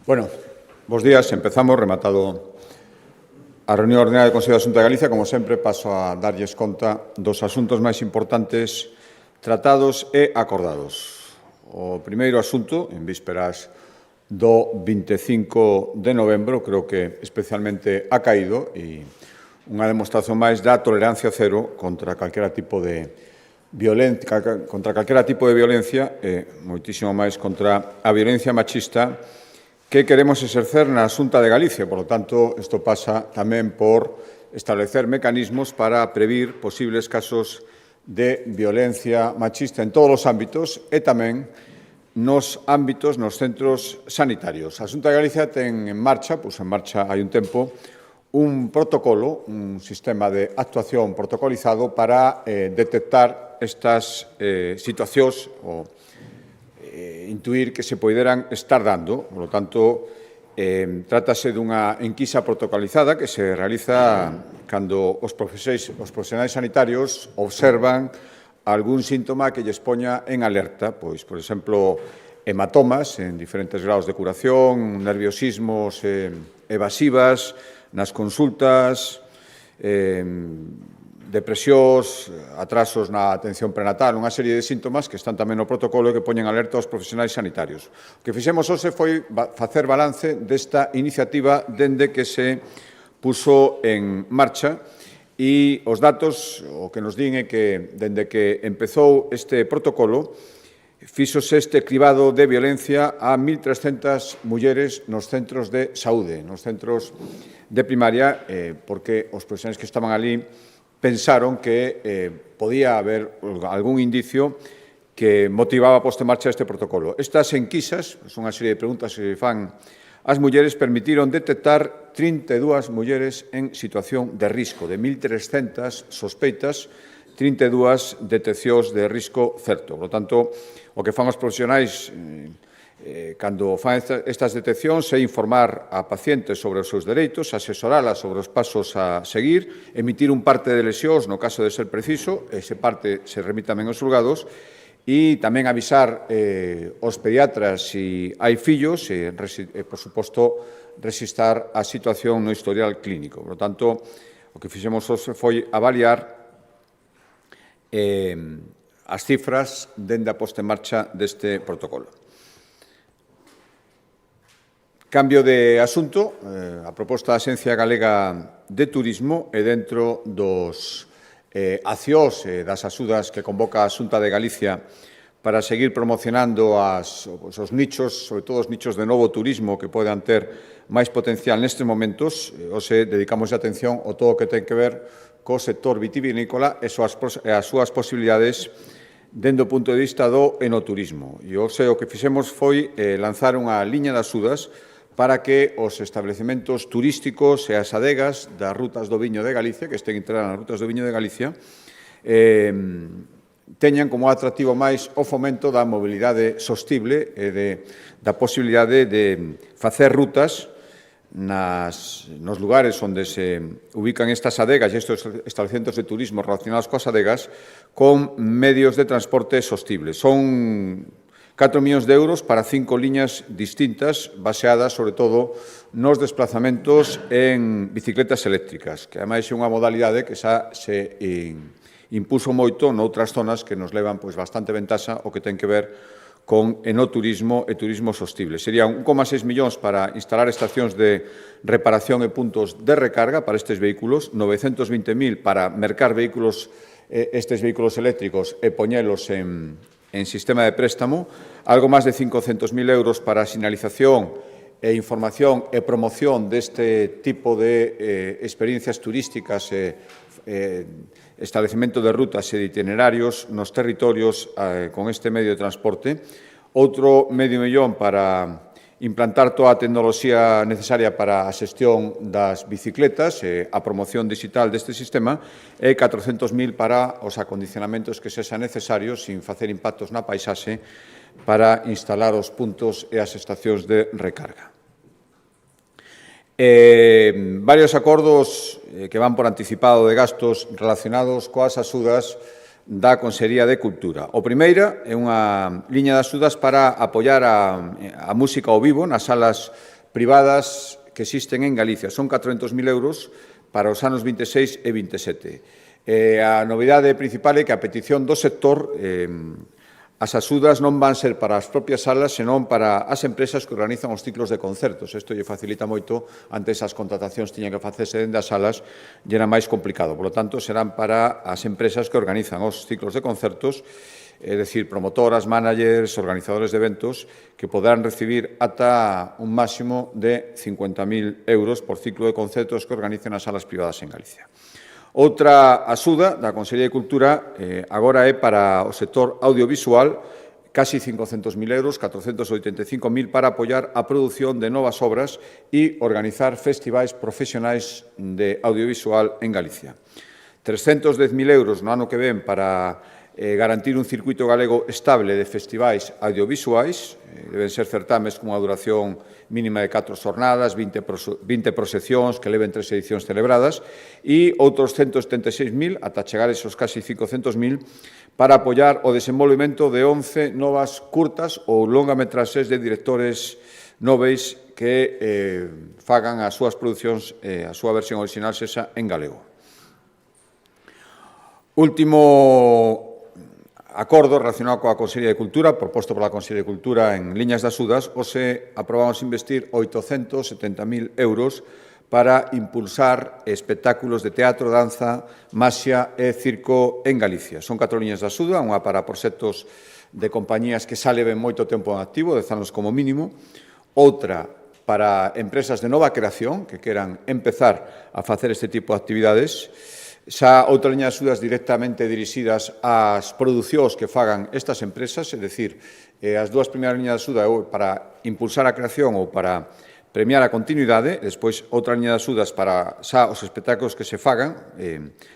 Bueno, bos días. Empezamos, rematado a reunión ordinaria do Consello de Xunta de Galicia. Como sempre, paso a darlles conta dos asuntos máis importantes tratados e acordados. O primeiro asunto, en vísperas do 25 de novembro, creo que especialmente ha caído e unha demostración máis da tolerancia cero contra calquera tipo de violencia, moitísimo máis contra a violencia machista que queremos exercer na Xunta de Galicia. Por lo tanto, isto pasa tamén por establecer mecanismos para previr posibles casos de violencia machista en todos os ámbitos e tamén nos ámbitos, nos centros sanitarios. A Xunta de Galicia ten en marcha hai un tempo, un protocolo, un sistema de actuación protocolizado para detectar estas situacións ou intuir que se poderan estar dando. Por lo tanto, trátase dunha enquisa protocolizada que se realiza cando os profesionais sanitarios observan algún síntoma que lles poña en alerta, pois, por exemplo, hematomas en diferentes grados de curación, nerviosismos evasivas nas consultas, depresións, atrasos na atención prenatal, unha serie de síntomas que están tamén no protocolo e que poñen alerta aos profesionais sanitarios. O que fixemos hoxe foi facer balance desta iniciativa dende que se puso en marcha e os datos o que nos din é que dende que empezou este protocolo fíxose este cribado de violencia a 1.300 mulleres nos centros de saúde, nos centros de primaria, porque os profesionais que estaban ali pensaron que podía haber algún indicio que motivaba a posta en marcha este protocolo. Estas enquisas, son unha serie de preguntas que fan as mulleres, permitiron detectar 32 mulleres en situación de risco, de 1.300 sospeitas, 32 deteccións de risco certo. Por lo tanto, o que fan os profesionais cando fan estas deteccións é informar a pacientes sobre os seus dereitos, asesoralas sobre os pasos a seguir, emitir un parte de lesións no caso de ser preciso, ese parte se remite tamén aos xulgados, e tamén avisar os pediatras se hai fillos e, por suposto, resistar a situación no historial clínico. Por lo tanto, o que fixemos foi avaliar as cifras dende a posta en marcha deste protocolo. Cambio de asunto, a proposta da Axencia Galega de Turismo e dentro dos accións e das axudas que convoca a Xunta de Galicia para seguir promocionando os nichos, sobre todo os nichos de novo turismo que podan ter máis potencial nestes momentos. Hoxe dedicamos atención ao todo o que ten que ver co sector vitivinícola e as súas posibilidades dende o punto de vista do enoturismo. E hoxe o que fixemos foi lanzar unha liña de axudas para que os establecementos turísticos e as adegas das rutas do viño de Galicia, que estén integradas nas rutas do viño de Galicia, teñan como atractivo máis o fomento da mobilidade sostible e da posibilidade de facer rutas nos lugares onde se ubican estas adegas e estes establecementos de turismo relacionados coas adegas con medios de transporte sostibles. Son 4 millóns de euros para 5 liñas distintas, baseadas, sobre todo, nos desplazamentos en bicicletas eléctricas, que, ademais, é unha modalidade que xa se impuso moito noutras zonas que nos levan bastante ventaxa o que ten que ver con enoturismo e turismo sostible. Serían 1,6 millóns para instalar estacións de reparación e puntos de recarga para estes vehículos, 920.000 para mercar estes vehículos eléctricos e poñelos en sistema de préstamo, algo máis de 500.000 euros para a sinalización e información e promoción deste tipo de experiencias turísticas e establecemento de rutas e de itinerarios nos territorios con este medio de transporte. Outro medio millón para implantar toda a tecnoloxía necesaria para a xestión das bicicletas e a promoción digital deste sistema e 400.000 para os acondicionamentos que sexan necesarios sin facer impactos na paisaxe para instalar os puntos e as estacións de recarga. Varios acordos que van por anticipado de gastos relacionados coas axudas da Consellería de Cultura. O primeira é unha liña de axudas para apoiar a música ao vivo nas salas privadas que existen en Galicia. Son 400.000 euros para os anos 26 e 27. A novidade principal é que a petición do sector, as axudas non van ser para as propias salas, senón para as empresas que organizan os ciclos de concertos. Isto lle facilita moito, antes as contratacións tiñan que facerse dende as salas e era máis complicado. Por lo tanto, serán para as empresas que organizan os ciclos de concertos, é dicir, promotoras, managers, organizadores de eventos, que poderán recibir ata un máximo de 50.000 euros por ciclo de concertos que organicen as salas privadas en Galicia. Outra axuda da Consellería de Cultura agora é para o sector audiovisual, casi 500.000 euros, 485.000, para apoiar a produción de novas obras e organizar festivais profesionais de audiovisual en Galicia. 310.000 euros no ano que ven para garantir un circuito galego estable de festivais audiovisuais. Deben ser certames con unha duración mínima de 4 xornadas, 20 proxeccións que leven 3 edicións celebradas e outros 176.000, ata chegar a esos casi 500.000, para apoiar o desenvolvemento de 11 novas curtas ou longametraxes de directores noveis que fagan as súas producións, a súa versión original sexa en galego. Último acordo relacionado coa Consellería de Cultura, proposto pola Consellería de Cultura en liñas de axudas, hoxe aprobamos investir 870.000 euros para impulsar espectáculos de teatro, danza, maxia e circo en Galicia. Son 4 liñas de axuda, unha para proxectos de compañías que xa leven moito tempo en activo, 10 anos como mínimo, outra para empresas de nova creación que queran empezar a facer este tipo de actividades, xa outra liña de axudas directamente dirixidas ás producións que fagan estas empresas, é dicir, as dúas primeiras liñas de axuda para impulsar a creación ou para premiar a continuidade, despois outra liña de axudas para xa os espectáculos que se fagan,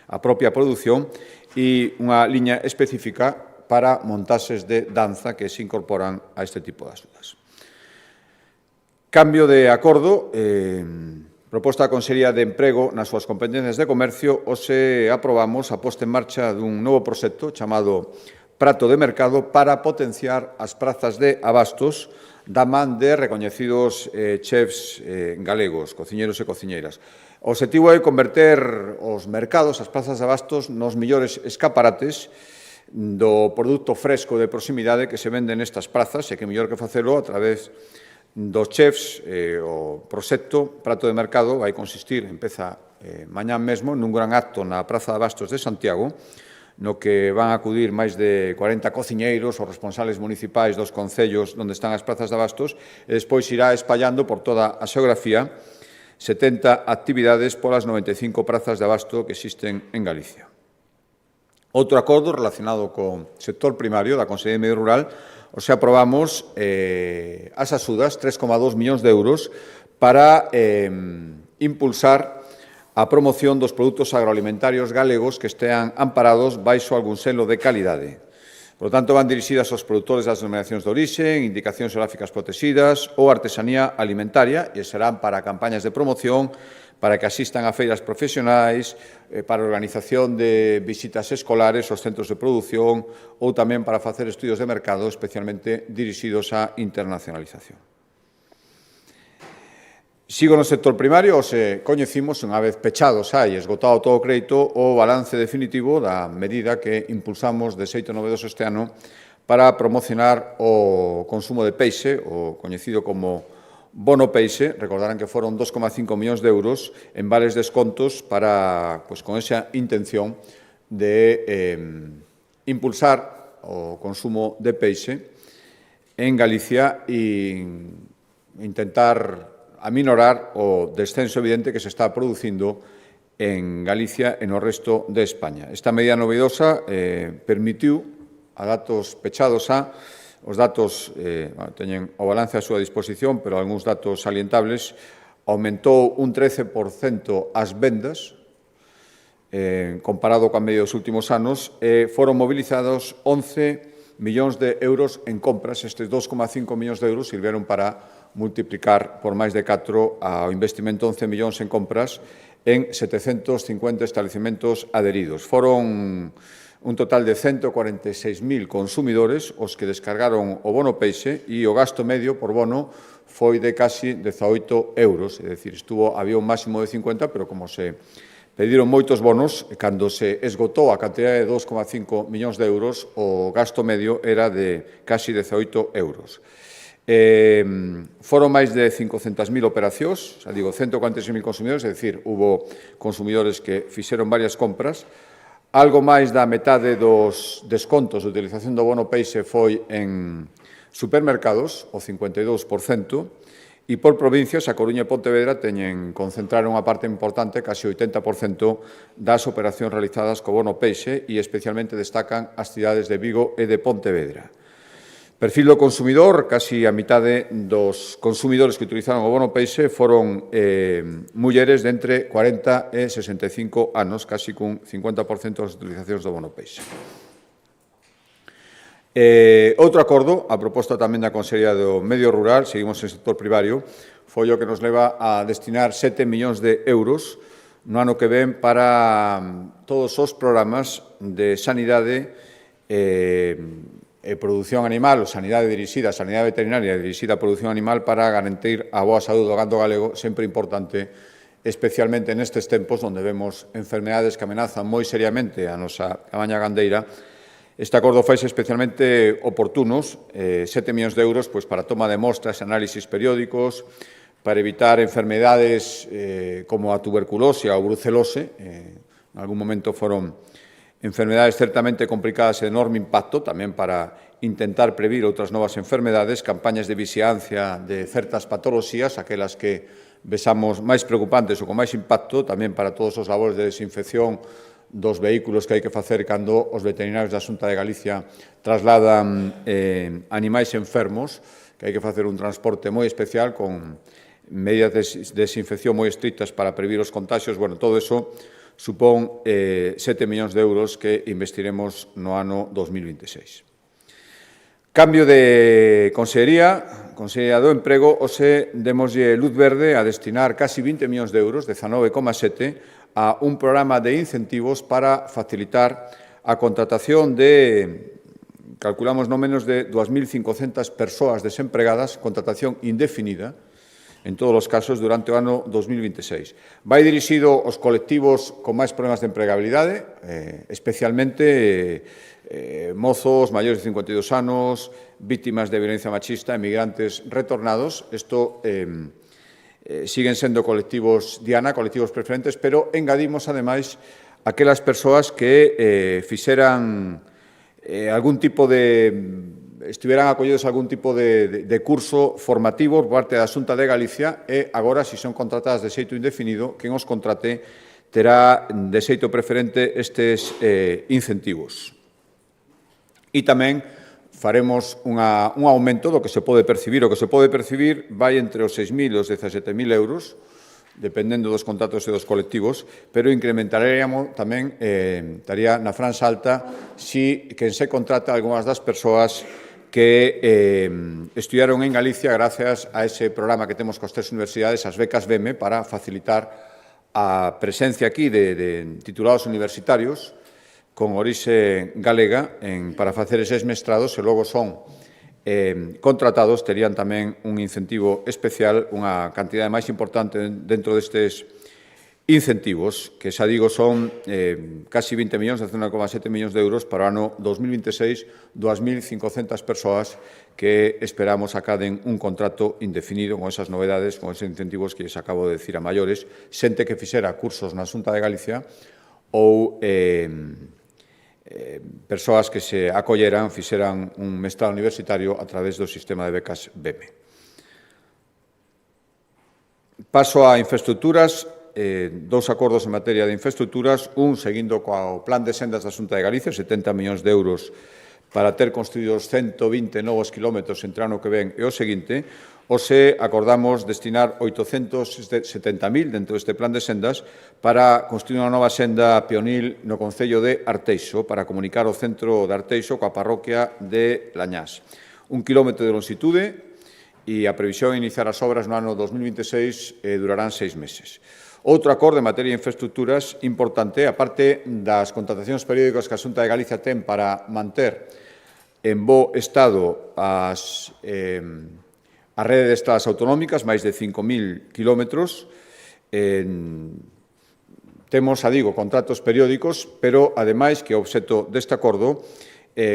a propia produción, e unha liña específica para montaxes de danza que se incorporan a este tipo de axudas. Cambio de acordo. Proposta da Consellería de Emprego nas súas competencias de comercio, hoxe aprobamos a posta en marcha dun novo proxecto chamado Prato de Mercado para potenciar as prazas de abastos da man de recoñecidos chefs galegos, cociñeros e cociñeiras. O obxectivo é converter os mercados, as plazas de abastos, nos millores escaparates do produto fresco de proximidade que se vende nestas prazas, e que mellor que facelo a través dos chefs. O proxecto Prato de Mercado vai consistir, empeza mañán mesmo, nun gran acto na Praza de Abastos de Santiago, no que van a acudir máis de 40 cociñeiros ou responsables municipais dos concellos onde están as prazas de abastos, e despois irá espallando por toda a xeografía 70 actividades polas 95 prazas de abasto que existen en Galicia. Outro acordo relacionado co sector primario da Consellería de Medio Rural. Hoxe aprobamos as axudas, 3,2 millóns de euros, para impulsar a promoción dos produtos agroalimentarios galegos que estean amparados baixo algún selo de calidade. Por lo tanto, van dirixidas aos produtores das denominacións de orixe, indicacións xeográficas protegidas ou artesanía alimentaria, e serán para campañas de promoción, para que asistan a feiras profesionais, para a organización de visitas escolares aos centros de produción ou tamén para facer estudios de mercado especialmente dirixidos á internacionalización. Sigo no sector primario. Hoxe coñecimos, unha vez pechado xa e esgotado todo o crédito, o balance definitivo da medida que impulsamos de xeito novedoso este ano para promocionar o consumo de peixe, o coñecido como bono peixe. Recordarán que foron 2,5 millóns de euros en vales descontos para, con esa intención de impulsar o consumo de peixe en Galicia e intentar aminorar o descenso evidente que se está producindo en Galicia e no resto de España. Esta medida novedosa permitiu, a datos pechados os datos, teñen o balance a súa disposición, pero algúns datos salientables, aumentou un 13% as vendas, comparado coa media dos últimos anos, e foron movilizados 11 millóns de euros en compras. Estes 2,5 millóns de euros sirveron para multiplicar por máis de 4 ao investimento 11 millóns en compras en 750 establecementos adheridos. Foron un total de 146.000 consumidores os que descargaron o bono peixe e o gasto medio por bono foi de casi 18 euros, é dicir, había un máximo de 50, pero como se pediron moitos bonos, cando se esgotou a cantidad de 2,5 millóns de euros, o gasto medio era de casi 18 euros. Foron máis de 500.000 operacións, 146.000 consumidores, é dicir, hubo consumidores que fixeron varias compras. Algo máis da metade dos descontos de utilización do bono peixe foi en supermercados, o 52%, e por provincias, a Coruña e Pontevedra concentraron unha parte importante, casi o 80% das operacións realizadas co bono peixe e especialmente destacan as cidades de Vigo e de Pontevedra. Perfil do consumidor, casi a mitade dos consumidores que utilizaron o bono peixe foron mulleres de entre 40 e 65 anos, casi cun 50% das utilizacións do bono peixe. Outro acordo, a proposta tamén da Consellería do Medio Rural, seguimos en sector primario, foi o que nos leva a destinar 7 millóns de euros no ano que ven para todos os programas de sanidade e produción animal, ou sanidade dirixida, sanidade veterinaria dirixida a produción animal para garantir a boa saúde do gando galego, sempre importante, especialmente nestes tempos onde vemos enfermedades que amenazan moi seriamente a nosa cabaña gandeira. Este acordo faise especialmente oportunos, 7 millóns de euros para toma de mostras e análisis periódicos, para evitar enfermedades como a tuberculose ou a brucelose. En algún momento foron enfermedades certamente complicadas e de enorme impacto, tamén para intentar previr outras novas enfermedades, campañas de vixiancia de certas patoloxías, aquelas que vexamos máis preocupantes ou con máis impacto, tamén para todos os labores de desinfección dos vehículos que hai que facer cando os veterinarios da Xunta de Galicia trasladan animais enfermos, que hai que facer un transporte moi especial con medidas de desinfección moi estrictas para previr os contaxios. Bueno, todo eso supón 7 millóns de euros que investiremos no ano 2026. Cambio de Consellería do Emprego, hoxe demoslle luz verde a destinar casi 20 millóns de euros, 19,7, a un programa de incentivos para facilitar a contratación de, calculamos, no menos de 2.500 persoas desempregadas, contratación indefinida, en todos os casos, durante o ano 2026. Vai dirixido aos colectivos con máis problemas de empregabilidade, especialmente mozos maiores de 52 anos, vítimas de violencia machista, emigrantes retornados. Isto siguen sendo colectivos diana, colectivos preferentes, pero engadimos, ademais, aquelas persoas que estiveran acollidos a algún tipo de curso formativo por parte da Xunta de Galicia e agora, se son contratadas de xeito indefinido, quen os contrate terá de xeito preferente estes incentivos. E tamén faremos un aumento do que se pode percibir. O que se pode percibir vai entre os 6.000 e os 17.000 euros, dependendo dos contratos e dos colectivos, pero incrementaríamos tamén, estaría na franxa alta, si quen se contrata algunhas das persoas que estudiaron en Galicia gracias a ese programa que temos coas tres universidades, as becas BEME, para facilitar a presencia aquí de titulados universitarios con orixe galega para facer eses mestrados e logo son contratados, terían tamén un incentivo especial, unha cantidade máis importante dentro destes incentivos, que xa digo son casi 20 millóns, 19,7 millóns de euros para o ano 2026, 2.500 persoas que esperamos acaden un contrato indefinido con esas novedades, con esos incentivos que les acabo de decir a maiores, xente que fixera cursos na Xunta de Galicia ou persoas que se acolleran, fixeran un mestrado universitario a través do sistema de becas BEME. Paso a infraestructuras, dous acordos en materia de infraestructuras, un seguindo co plan de sendas da Xunta de Galicia, 70 millóns de euros para ter construídos 120 novos kilómetros entre ano que ven e o seguinte. Hoxe acordamos destinar 870.000 dentro deste plan de sendas para construir unha nova senda peonil no concello de Arteixo para comunicar o centro de Arteixo coa parroquia de Lañás. 1 kilómetro de longitude e a previsión de iniciar as obras no ano 2026 durarán 6 meses. Outro acordo en materia de infraestructuras importante, aparte das contratacións periódicas que a Xunta de Galicia ten para manter en bo estado a rede de estradas autonómicas, máis de 5.000 kilómetros. Temos, contratos periódicos, pero, ademais, que o obxecto deste acordo,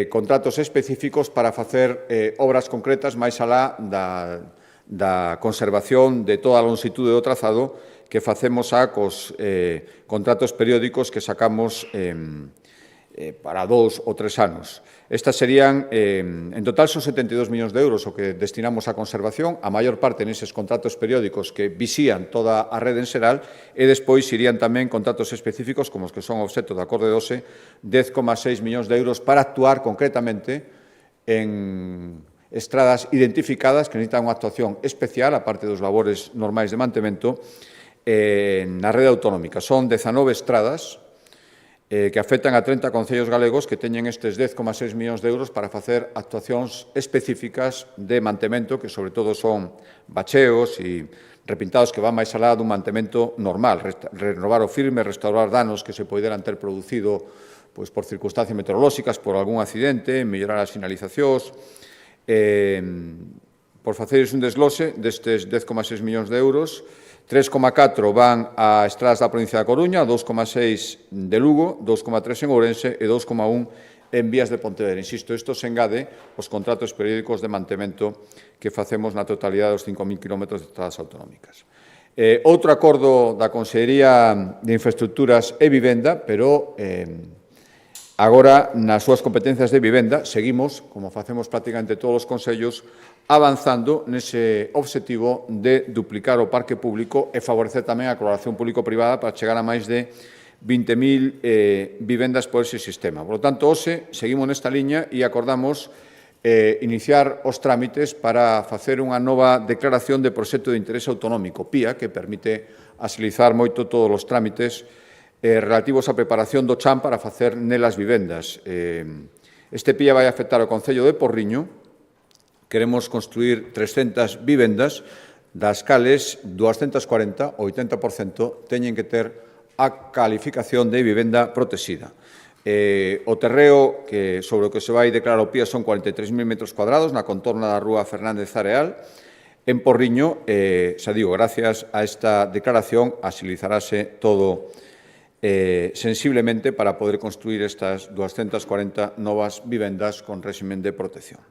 contratos específicos para facer obras concretas máis alá da conservación de toda a longitude do trazado que facemos cos contratos periódicos que sacamos para 2 ou 3 anos. Estas serían, en total, son 72 millóns de euros o que destinamos á conservación, a maior parte neses contratos periódicos que visían toda a rede en xeral, e despois irían tamén contratos específicos, como os que son obxecto do acordo de OSE, 10,6 millóns de euros para actuar concretamente en estradas identificadas que necesitan unha actuación especial, aparte dos labores normais de mantemento, na rede autonómica. Son 19 estradas que afectan a 30 concellos galegos que teñen estes 10,6 millóns de euros para facer actuacións específicas de mantemento, que sobre todo son bacheos e repintados que van máis alá dun mantemento normal, renovar o firme, restaurar danos que se poderan ter producido por circunstancias meteorolóxicas, por algún accidente, mellorar as sinalizacións. Por faceres un desglose destes 10,6 millóns de euros, 3,4 van a estradas da provincia da Coruña, 2,6 de Lugo, 2,3 en Ourense e 2,1 en vías de Pontevedra. Insisto, isto se engade os contratos periódicos de mantemento que facemos na totalidade dos 5.000 kilómetros de estradas autonómicas. Outro acordo da Consellería de Infraestructuras e Vivenda, pero agora nas súas competencias de vivenda seguimos, como facemos prácticamente todos os concellos, avanzando nese obxectivo de duplicar o parque público e favorecer tamén a colaboración público-privada para chegar a máis de 20.000 vivendas por ese sistema. Por lo tanto, hoxe seguimos nesta liña e acordamos iniciar os trámites para facer unha nova declaración de proxecto de interés autonómico, PIA, que permite agilizar moito todos os trámites relativos á preparación do chan para facer nelas vivendas. Este PIA vai afectar ao Concello de Porriño. Queremos construir 300 vivendas, das cales 240, o 80%, teñen que ter a calificación de vivenda protexida. O terreo sobre o que se vai declarar o PIA son 43.000 metros cuadrados na contorna da rúa Fernández Areal. En Porriño, gracias a esta declaración, axilizarase todo sensiblemente para poder construir estas 240 novas vivendas con réximen de protección.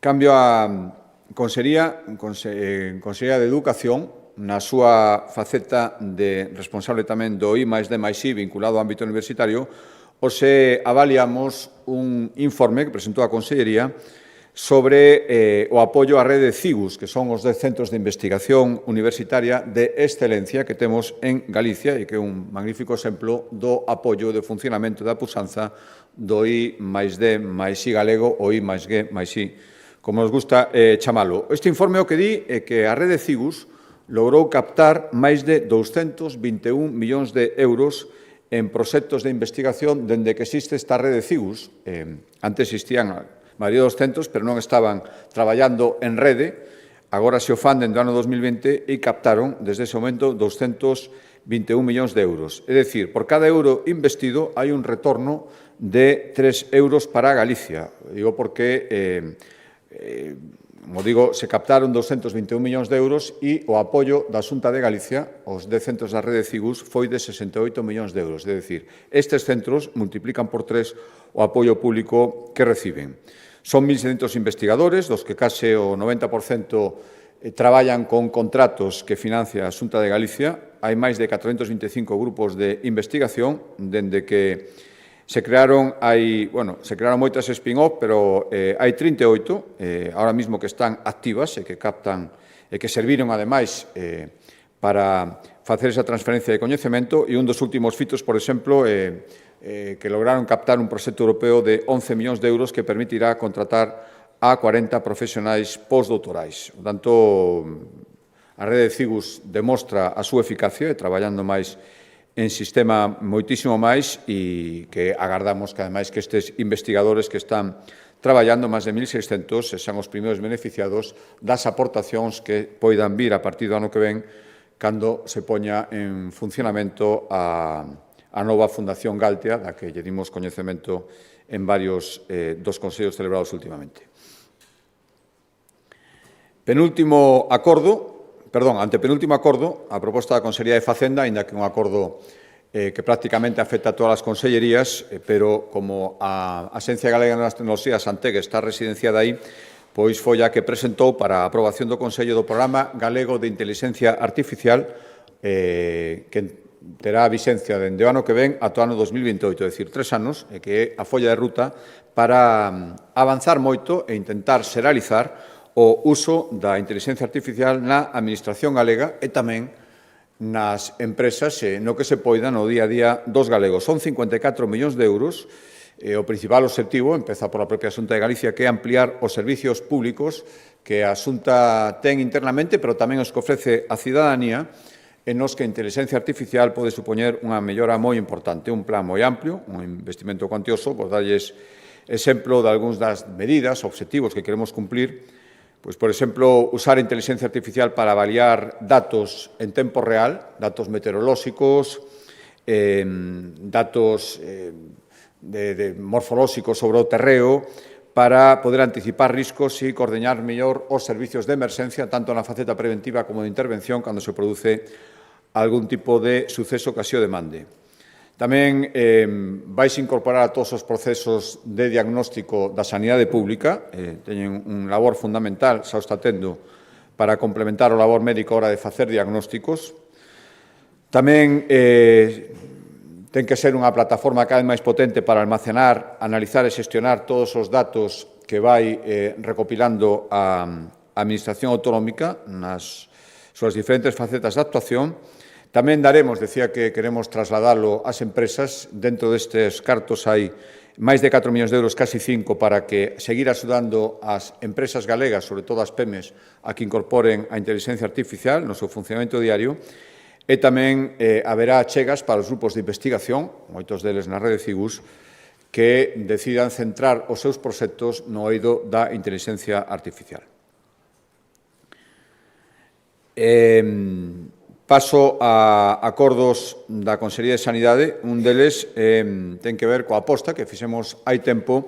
Cambio a Consellería de Educación, na súa faceta de responsable tamén do I+D+I vinculado ao ámbito universitario, hoxe avaliamos un informe que presentou a Consellería sobre o apoio á rede de CIGUS, que son os 10 centros de investigación universitaria de excelencia que temos en Galicia e que é un magnífico exemplo do apoio de funcionamento da puxanza do I+D+I galego ou I+G+I, como nos gusta chamalo. Este informe o que di é que a rede CIGUS logrou captar máis de 221 millóns de euros en proxectos de investigación dende que existe esta rede CIGUS. Antes existían a maioría dos centros, pero non estaban traballando en rede. Agora se o fan dende o ano 2020 e captaron, desde ese momento, 221 millóns de euros. É dicir, por cada euro investido hai un retorno de 3 euros para Galicia. Digo porque como digo, se captaron 221 millóns de euros e o apoio da Xunta de Galicia, os 10 centros da rede CIGUS, foi de 68 millóns de euros. É dicir, estes centros multiplican por 3 o apoio público que reciben. Son 1.700 investigadores, dos que case o 90% traballan con contratos que financia a Xunta de Galicia. Hai máis de 425 grupos de investigación, dende que se crearon moitas spin-off, pero hai 38 ahora mismo que están activas e que captan e que serviron, ademais, para facer esa transferencia de coñecemento, e un dos últimos fitos, por exemplo, que lograron captar un proxecto europeo de 11 millóns de euros que permitirá contratar a 40 profesionais postdoutorais. Por tanto, a rede de CIGUS demostra a súa eficacia e traballando máis en sistema moitísimo máis e que agardamos que, ademais, que estes investigadores que están traballando máis de 1.600 e son os primeiros beneficiados das aportacións que poidan vir a partir do ano que ven cando se poña en funcionamento a nova Fundación Galtea, da que lle dimos coñecemento en varios dos consellos celebrados últimamente. Antepenúltimo acordo, a proposta da Consellería de Facenda, aínda que un acordo que prácticamente afecta a todas as consellerías, pero como a Axencia Galega das Tecnoloxías, Anteg, está residenciada aí, pois foi a que presentou para a aprobación do Consello do Programa Galego de Inteligencia Artificial, que terá vixencia dende o ano que ven ata o ano 2028, é dicir, 3 anos, e que é a folla de ruta para avanzar moito e intentar xeralizar o uso da inteligencia artificial na administración galega e tamén nas empresas no que se poida no día a día dos galegos. Son 54 millóns de euros. O principal obxectivo, empeza pola propia Xunta de Galicia, que é ampliar os servicios públicos que a Xunta ten internamente, pero tamén os que ofrece a cidadanía, en nos que a inteligencia artificial pode supoñer unha mellora moi importante, un plan moi amplio, un investimento cuantioso, por darlles exemplo de algúns das medidas, obxectivos que queremos cumplir. Pois, por exemplo, usar a inteligencia artificial para avaliar datos en tempo real, datos meteorolóxicos, datos morfolóxicos sobre o terreo, para poder anticipar riscos e coordinar mellor os servicios de emerxencia, tanto na faceta preventiva como de intervención, cando se produce algún tipo de suceso que así o demande. Tamén vais incorporar a todos os procesos de diagnóstico da sanidade pública, teñen un labor fundamental, xa o está tendo, para complementar o labor médico a hora de facer diagnósticos. Tamén ten que ser unha plataforma cada vez máis potente para almacenar, analizar e xestionar todos os datos que vai recopilando a Administración Autonómica nas súas diferentes facetas de actuación. Tamén daremos, decía que queremos trasladalo ás empresas, dentro destes cartos hai máis de 4 millóns de euros, casi 5, para que seguir axudando as empresas galegas, sobre todo as PEMES, a que incorporen a inteligencia artificial no seu funcionamento diario, e tamén haberá achegas para os grupos de investigación, moitos deles na rede CIGUS, que decidan centrar os seus proxectos no eido da inteligencia artificial. Paso a acordos da Consellería de Sanidade. Un deles ten que ver coa aposta que fixemos hai tempo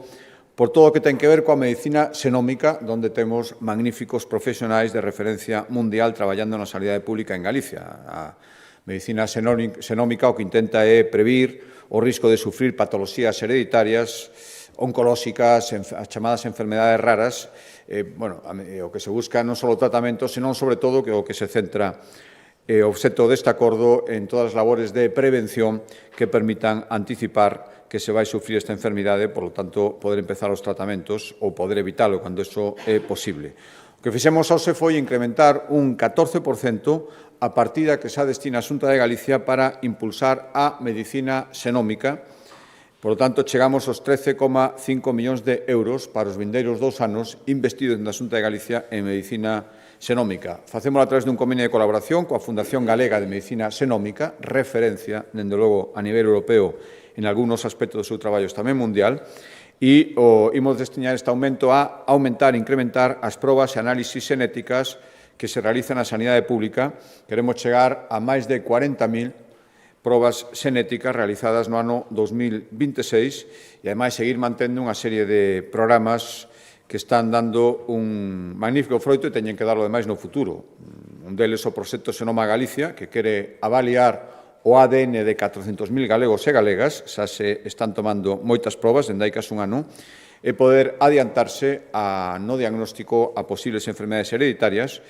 por todo o que ten que ver coa medicina xenómica, onde temos magníficos profesionais de referencia mundial traballando na sanidade pública en Galicia. A medicina xenómica o que intenta é previr o risco de sufrir patoloxías hereditarias, oncolóxicas, as chamadas enfermedades raras. O que se busca non só o tratamento, senón, sobre todo, que o que se centra o obxecto deste acordo en todas as labores de prevención que permitan anticipar que se vai sufrir esta enfermidade, por lo tanto, poder empezar os tratamentos ou poder evitalo cando iso é posible. O que fixemos hoxe foi incrementar un 14% a partida que xa destina a Xunta de Galicia para impulsar a medicina xenómica. Por lo tanto, chegamos aos 13,5 millóns de euros para os vindeiros 2 anos investidos na Xunta de Galicia en medicina xenómica. Facémolo a través dun convenio de colaboración coa Fundación Galega de Medicina Xenómica, referencia, dende logo, a nivel europeo en algúns aspectos do seu traballo tamén mundial, e imos destinar este aumento a aumentar e incrementar as probas e análisis xenéticas que se realizan na sanidade pública. Queremos chegar a máis de 40.000 probas xenéticas realizadas no ano 2026 e, ademais, seguir mantendo unha serie de programas que están dando un magnífico froito e teñen que darlo, ademais, no futuro. Un deles o proxecto Xenoma Galicia, que quere avaliar o ADN de 400.000 galegos e galegas, xa se están tomando moitas probas, dende hai case un ano, e poder adiantarse no diagnóstico a posibles enfermedades hereditarias,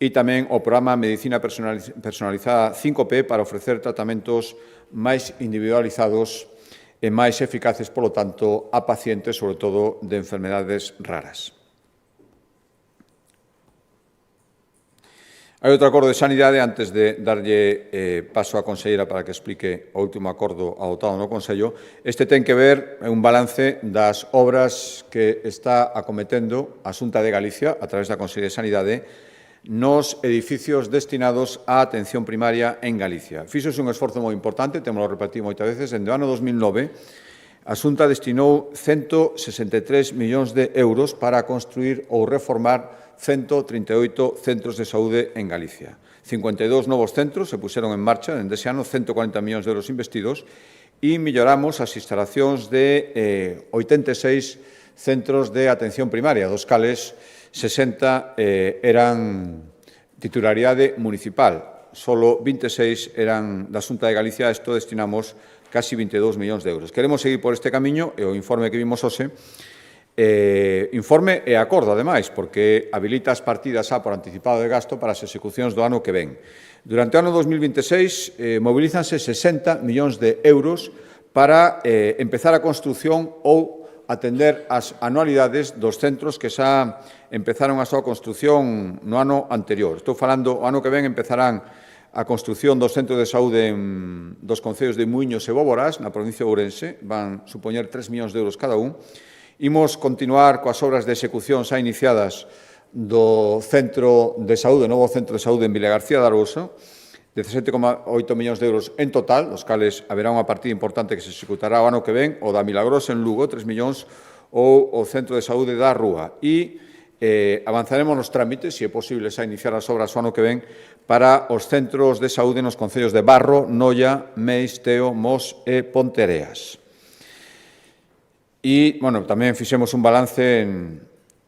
e tamén o programa Medicina Personalizada 5P para ofrecer tratamentos máis individualizados e máis eficaces, polo tanto, a pacientes, sobre todo, de enfermedades raras. Hai outro acordo de sanidade, antes de darlle paso á conselleira para que explique o último acordo adoptado no Consello. Este ten que ver un balance das obras que está acometendo a Xunta de Galicia, a través da Consellería de Sanidade, nos edificios destinados á atención primaria en Galicia. Fíxose un esforzo moi importante, temos repetido moitas veces, dende o ano 2009, a Xunta destinou 163 millóns de euros para construir ou reformar 138 centros de saúde en Galicia. 52 novos centros se puxeron en marcha dende ese ano, 140 millóns de euros investidos, e melloramos as instalacións de 86 centros de atención primaria, dos cales 60 eran titularidade municipal, solo 26 eran da Xunta de Galicia, a isto destinamos casi 22 millóns de euros. Queremos seguir por este camiño e o informe que vimos hoxe, informe e acordo, ademais, porque habilita as partidas por anticipado de gasto para as execucións do ano que ven. Durante o ano 2026 mobilízanse 60 millóns de euros para empezar a construción ou atender as anualidades dos centros que xa empezaron a súa construción no ano anterior. Estou falando, o ano que ven empezarán a construción dos centros de saúde dos concellos de Muíños e Bóboras, na provincia de Ourense, van supoñer 3 millóns de euros cada un. Imos continuar coas obras de execución xa iniciadas do centro de saúde, novo centro de saúde en Vilagarcía de Arousa, 17,8 millóns de euros en total, os cales haberá unha partida importante que se executará o ano que ven, o da Milagrosa en Lugo, 3 millóns, ou o centro de saúde da Rúa. E avanzaremos nos trámites, se é posible xa iniciar as obras o ano que ven, para os centros de saúde nos concellos de Barro, Noia, Meis, Teo, Mos e Ponteareas. E, bueno, tamén fixemos un balance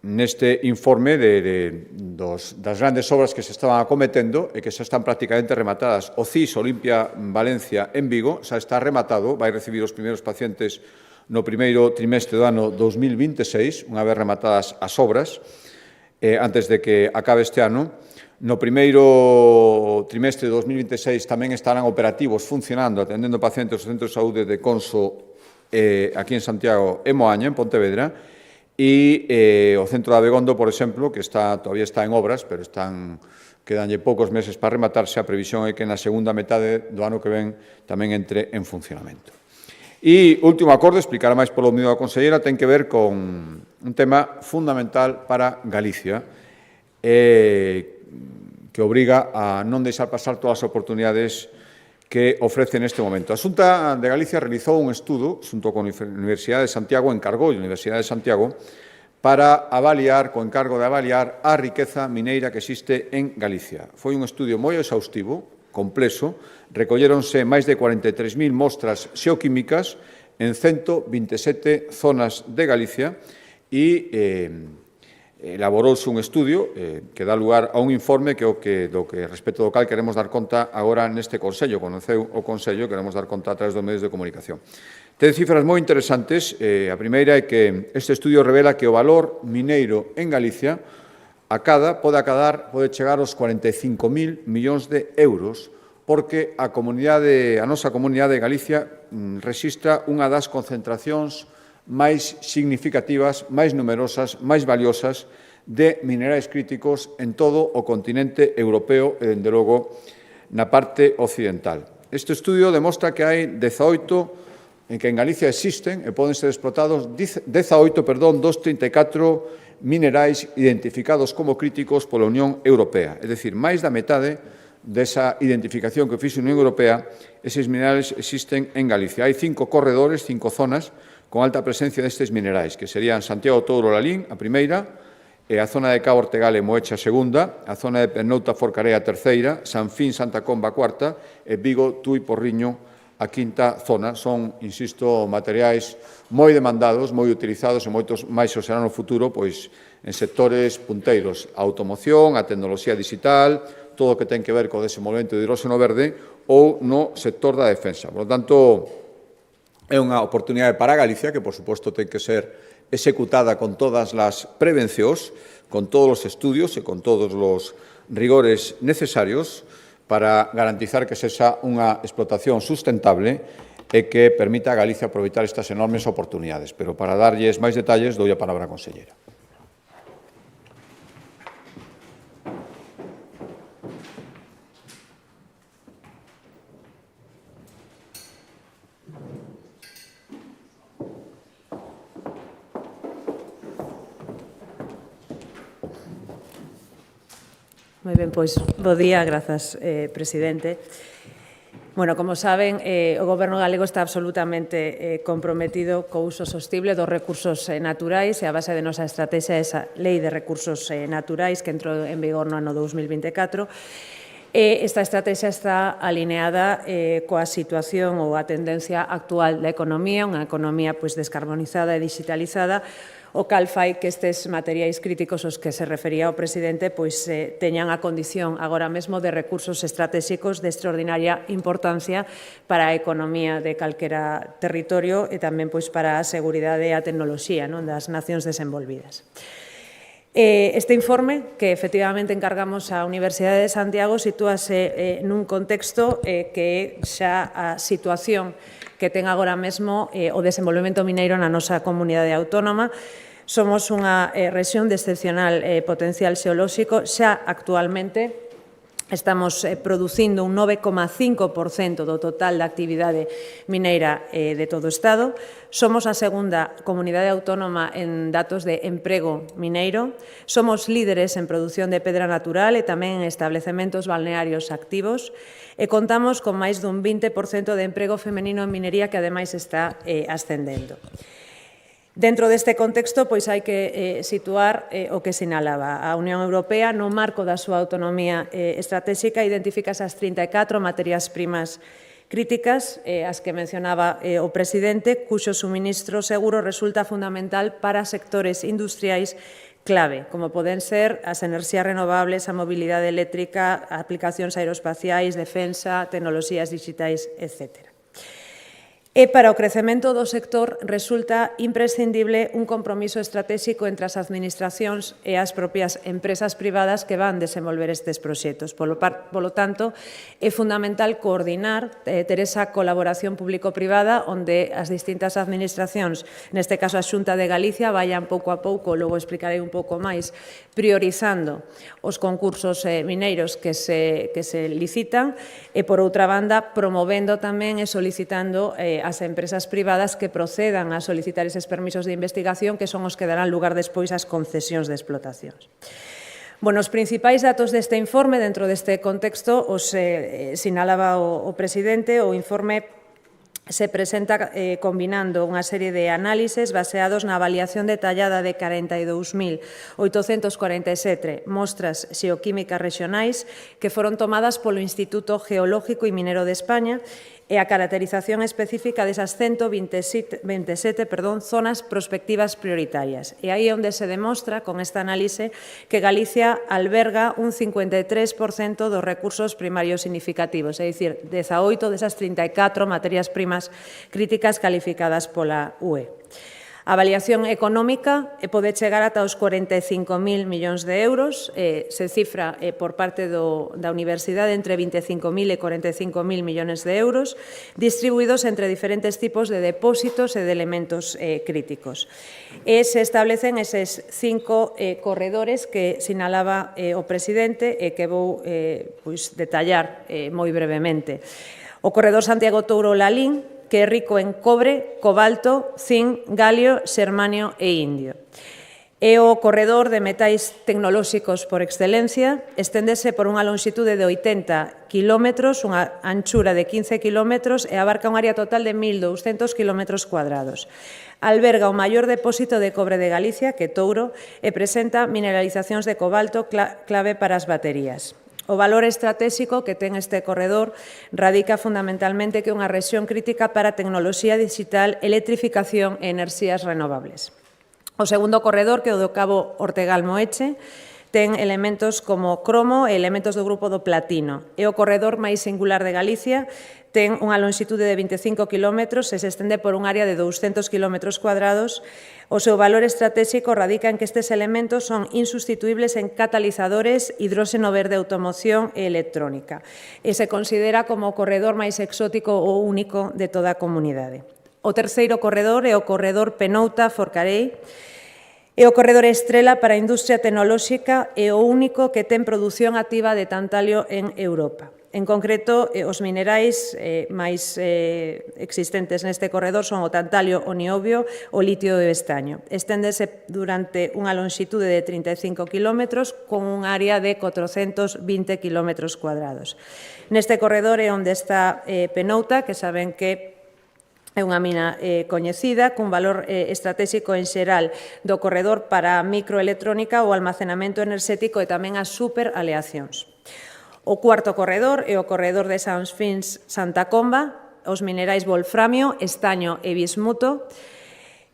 neste informe das grandes obras que se estaban acometendo e que xa están prácticamente rematadas. O CIS Olimpia Valencia en Vigo xa está rematado, vai recibir os primeiros pacientes no primeiro trimestre do ano 2026, unha vez rematadas as obras, antes de que acabe este ano. No primeiro trimestre de 2026 tamén estarán operativos funcionando, atendendo pacientes do Centro de Saúde de Conso aquí en Santiago e Moaña, en Pontevedra, e o Centro de Abegondo, por exemplo, que todavía está en obras, pero quedanlle poucos meses para rematarse, a previsión é que na segunda metade do ano que ven tamén entre en funcionamento. E último acordo, explicará máis polo mío a conselleira, ten que ver con un tema fundamental para Galicia, que obriga a non deixar pasar todas as oportunidades que ofrece neste momento. A Xunta de Galicia realizou un estudo, xunto con a Universidade de Santiago, encargou a Universidade de Santiago, para avaliar, co encargo de avaliar, a riqueza mineira que existe en Galicia. Foi un estudio moi exhaustivo, complexo, recolléronse máis de 43.000 mostras xeoquímicas en 127 zonas de Galicia e elaborouse un estudio que dá lugar a un informe que do que respecto do cal queremos dar conta agora neste Consello. Conoceu o Consello, queremos dar conta a través dos medios de comunicación. Ten cifras moi interesantes. A primeira é que este estudio revela que o valor mineiro en Galicia pode chegar aos 45.000 millóns de euros, porque a nosa comunidade de Galicia rexistra unha das concentracións máis significativas, máis numerosas, máis valiosas de minerais críticos en todo o continente europeo e, dende logo, na parte occidental. Este estudio demostra que hai 18 en que en Galicia existen e poden ser explotados 18 dos 34 minerais identificados como críticos pola Unión Europea. É dicir, máis da metade desa identificación que fixe a Unión Europea, eses minerais existen en Galicia. Hai 5 corredores, 5 zonas, con alta presencia destes minerais, que serían Santiago Touro Lalín, a primeira, a zona de Cabo Ortegal e Moeche a segunda, a zona de Pernouta Forcarea a terceira, Sanfín Santa Comba a cuarta e Vigo Tui Porriño a quinta zona. Son, insisto, materiais moi demandados, moi utilizados e moitos máis o serán no futuro, pois en sectores punteiros, a automoción, a tecnoloxía digital, todo o que ten que ver co desenvolvemento de hidróxeno verde ou no sector da defensa. Por lo tanto, é unha oportunidade para Galicia que, por suposto, ten que ser executada con todas as prevencións, con todos os estudios e con todos os rigores necesarios para garantizar que sexa unha explotación sustentable e que permita a Galicia aproveitar estas enormes oportunidades. Pero para darlles máis detalles, dou a palabra á conselleira. Moi ben, pois, bo día, grazas, presidente. Bueno, como saben, o Goberno galego está absolutamente comprometido co uso sostible dos recursos naturais e a base de nosa estrategia é esa Lei de Recursos Naturais que entrou en vigor no ano 2024. Esta estrategia está alineada coa situación ou a tendencia actual da economía, unha economía descarbonizada e digitalizada, o cal fai que estes materiais críticos aos que se refería o presidente teñan a condición agora mesmo de recursos estratégicos de extraordinaria importancia para a economía de calquera territorio e tamén para a seguridade e a tecnoloxía das nacións desenvolvidas. Este informe, que efectivamente encargamos á Universidade de Santiago, sitúase nun contexto que é xa a situación que ten agora mesmo o desenvolvemento mineiro na nosa comunidade autónoma. Somos unha rexión de excepcional potencial xeolóxico. Xa actualmente estamos producindo un 9,5% do total da actividade mineira de todo o Estado. Somos a segunda comunidade autónoma en datos de emprego mineiro. Somos líderes en produción de pedra natural e tamén en establecementos balnearios activos. E contamos con máis dun 20% de emprego femenino en minería que ademais está ascendendo. Dentro deste contexto, hai que situar o que sinalaba. A Unión Europea, no marco da súa autonomía estratégica, identifica esas 34 materias primas críticas, as que mencionaba o presidente, cuxo suministro seguro resulta fundamental para sectores industriais clave, como poden ser as enerxías renovables, a mobilidade eléctrica, aplicacións aeroespaciais, defensa, tecnoloxías digitais, etc. E para o crecemento do sector resulta imprescindible un compromiso estratégico entre as administracións e as propias empresas privadas que van desenvolver estes proxectos. Polo tanto, é fundamental coordinar, ter esa colaboración público-privada onde as distintas administracións, neste caso a Xunta de Galicia, vayan pouco a pouco, logo explicarei un pouco máis, priorizando os concursos mineiros que se licitan e, por outra banda, promovendo tamén e solicitando as empresas privadas que procedan a solicitar eses permisos de investigación que son os que darán lugar despois ás concesións de explotacións. Bueno, os principais datos deste informe, dentro deste contexto, os sinalaba o presidente. O informe se presenta combinando unha serie de análises baseados na avaliación detallada de 42.847 mostras xeoquímicas rexionais que foron tomadas polo Instituto Geológico e Minero de España e a caracterización específica desas 127 zonas prospectivas prioritarias. E aí é onde se demostra, con esta análise, que Galicia alberga un 53% dos recursos primarios significativos, é dicir, 18 desas 34 materias primas críticas calificadas pola UE. A avaliación económica pode chegar ata os 45.000 millóns de euros, se cifra por parte da Universidade entre 25.000 e 45.000 millóns de euros, distribuídos entre diferentes tipos de depósitos e de elementos críticos. E se establecen eses 5 corredores que sinalaba o presidente e que vou detallar moi brevemente. O corredor Santiago-Touro-Lalín, que é rico en cobre, cobalto, zinc, galio, xermanio e indio. É o corredor de metais tecnolóxicos por excelencia, esténdese por unha longitude de 80 kilómetros, unha anchura de 15 kilómetros e abarca un área total de 1.200 kilómetros cuadrados. Alberga o maior depósito de cobre de Galicia, que é Touro, e presenta mineralizacións de cobalto clave para as baterías. O valor estratégico que ten este corredor radica fundamentalmente que é unha rexión crítica para a tecnoloxía digital, electrificación e enerxías renovables. O segundo corredor, que é o do Cabo Ortegal-Moeche, ten elementos como cromo e elementos do grupo do platino. É o corredor máis singular de Galicia, ten unha longitude de 25 kilómetros e se estende por un área de 200 kilómetros cuadrados. O seu valor estratégico radica en que estes elementos son insustituibles en catalizadores, hidróxeno verde, automoción e electrónica. E se considera como o corredor máis exótico ou único de toda a comunidade. O terceiro corredor é o corredor Penouta-Forcarei. É o corredor estrela para a industria tecnolóxica e o único que ten produción activa de tantalio en Europa. En concreto, os minerais máis existentes neste corredor son o tantalio, o niobio, o litio e o estaño. Esténdese durante unha longitude de 35 km con un área de 420 km cuadrados. Neste corredor é onde está Penouta, que saben que é unha mina coñecida, cun valor estratégico en xeral do corredor para a microelectrónica, o almacenamento enerxético e tamén as superaleacións. O cuarto corredor é o corredor de Sans Fins Santa Comba, os minerais wolframio, estaño e bismuto,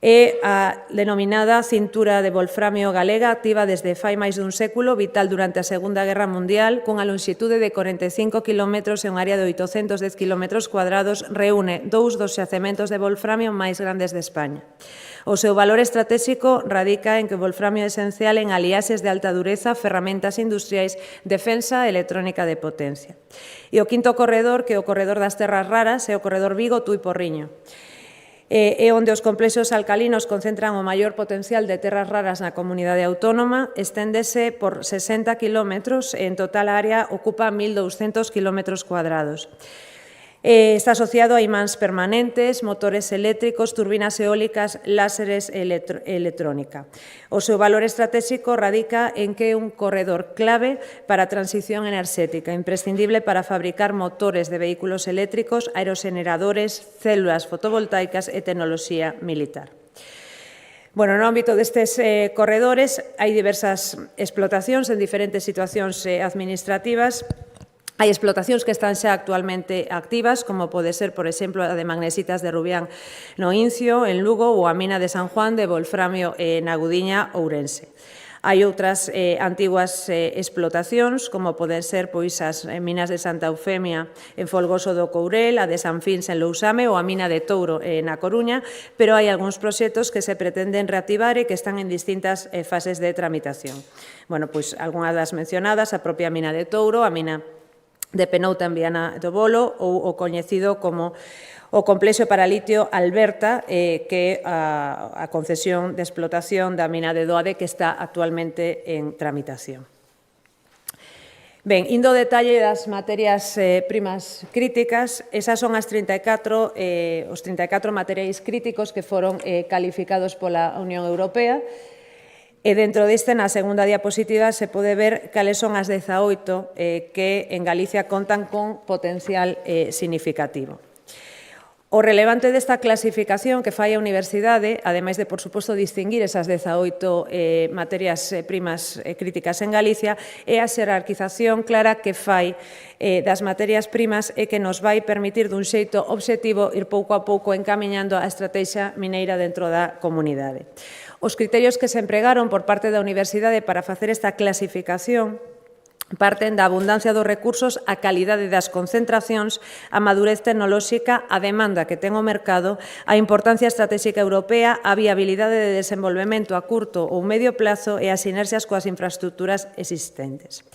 e a denominada cintura de wolframio galega, activa desde fai máis dun século, vital durante a Segunda Guerra Mundial, cunha longitude de 45 km e un área de 810 km cuadrados, reúne dous dos xacementos de wolframio máis grandes de España. O seu valor estratégico radica en que o wolframio é esencial en aliases de alta dureza, ferramentas industriais, defensa e electrónica de potencia. E o quinto corredor, que é o corredor das terras raras, é o corredor Vigo, Tui Porriño. É onde os complexos alcalinos concentran o maior potencial de terras raras na comunidade autónoma, esténdese por 60 km e en total a área ocupa 1.200 km cuadrados. Está asociado a imáns permanentes, motores eléctricos, turbinas eólicas, láseres e electrónica. O seu valor estratégico radica en que é un corredor clave para a transición enerxética, imprescindible para fabricar motores de vehículos eléctricos, aeroxeneradores, células fotovoltaicas e tecnoloxía militar. Bueno, no ámbito destes corredores hai diversas explotacións en diferentes situacións administrativas. Hai explotacións que están xa actualmente activas, como pode ser, por exemplo, a de magnesitas de Rubián no Incio, en Lugo, ou a mina de San Juan de wolframio na Gudiña, Ourense. Hai outras antiguas explotacións, como poden ser as minas de Santa Eufemia en Folgoso do Courel, a de San Fins en Lousame ou a mina de Touro na Coruña, pero hai algúns proxectos que se pretenden reactivar e que están en distintas fases de tramitación. Bueno, pois algunhas das mencionadas, a propia mina de Touro, a mina de Penouta en Viana do Bolo ou o coñecido como o complexo para litio Alberta, que é a concesión de explotación da mina de Doade que está actualmente en tramitación. Ben, indo ao detalle das materias primas críticas, esas son os 34 materiais críticos que foron calificados pola Unión Europea. E dentro deste, na segunda diapositiva, se pode ver cales son as 18 que en Galicia contan con potencial significativo. O relevante desta clasificación que fai a Universidade, ademais de, por suposto, distinguir esas 18 materias primas críticas en Galicia, é a xerarquización clara que fai das materias primas e que nos vai permitir dun xeito obxectivo ir pouco a pouco encamiñando a estrategia mineira dentro da comunidade. Os criterios que se empregaron por parte da Universidade para facer esta clasificación parten da abundancia dos recursos, a calidade das concentracións, a madurez tecnolóxica, a demanda que ten o mercado, a importancia estratégica europea, a viabilidade de desenvolvemento a curto ou medio plazo e as sinerxias coas infraestructuras existentes.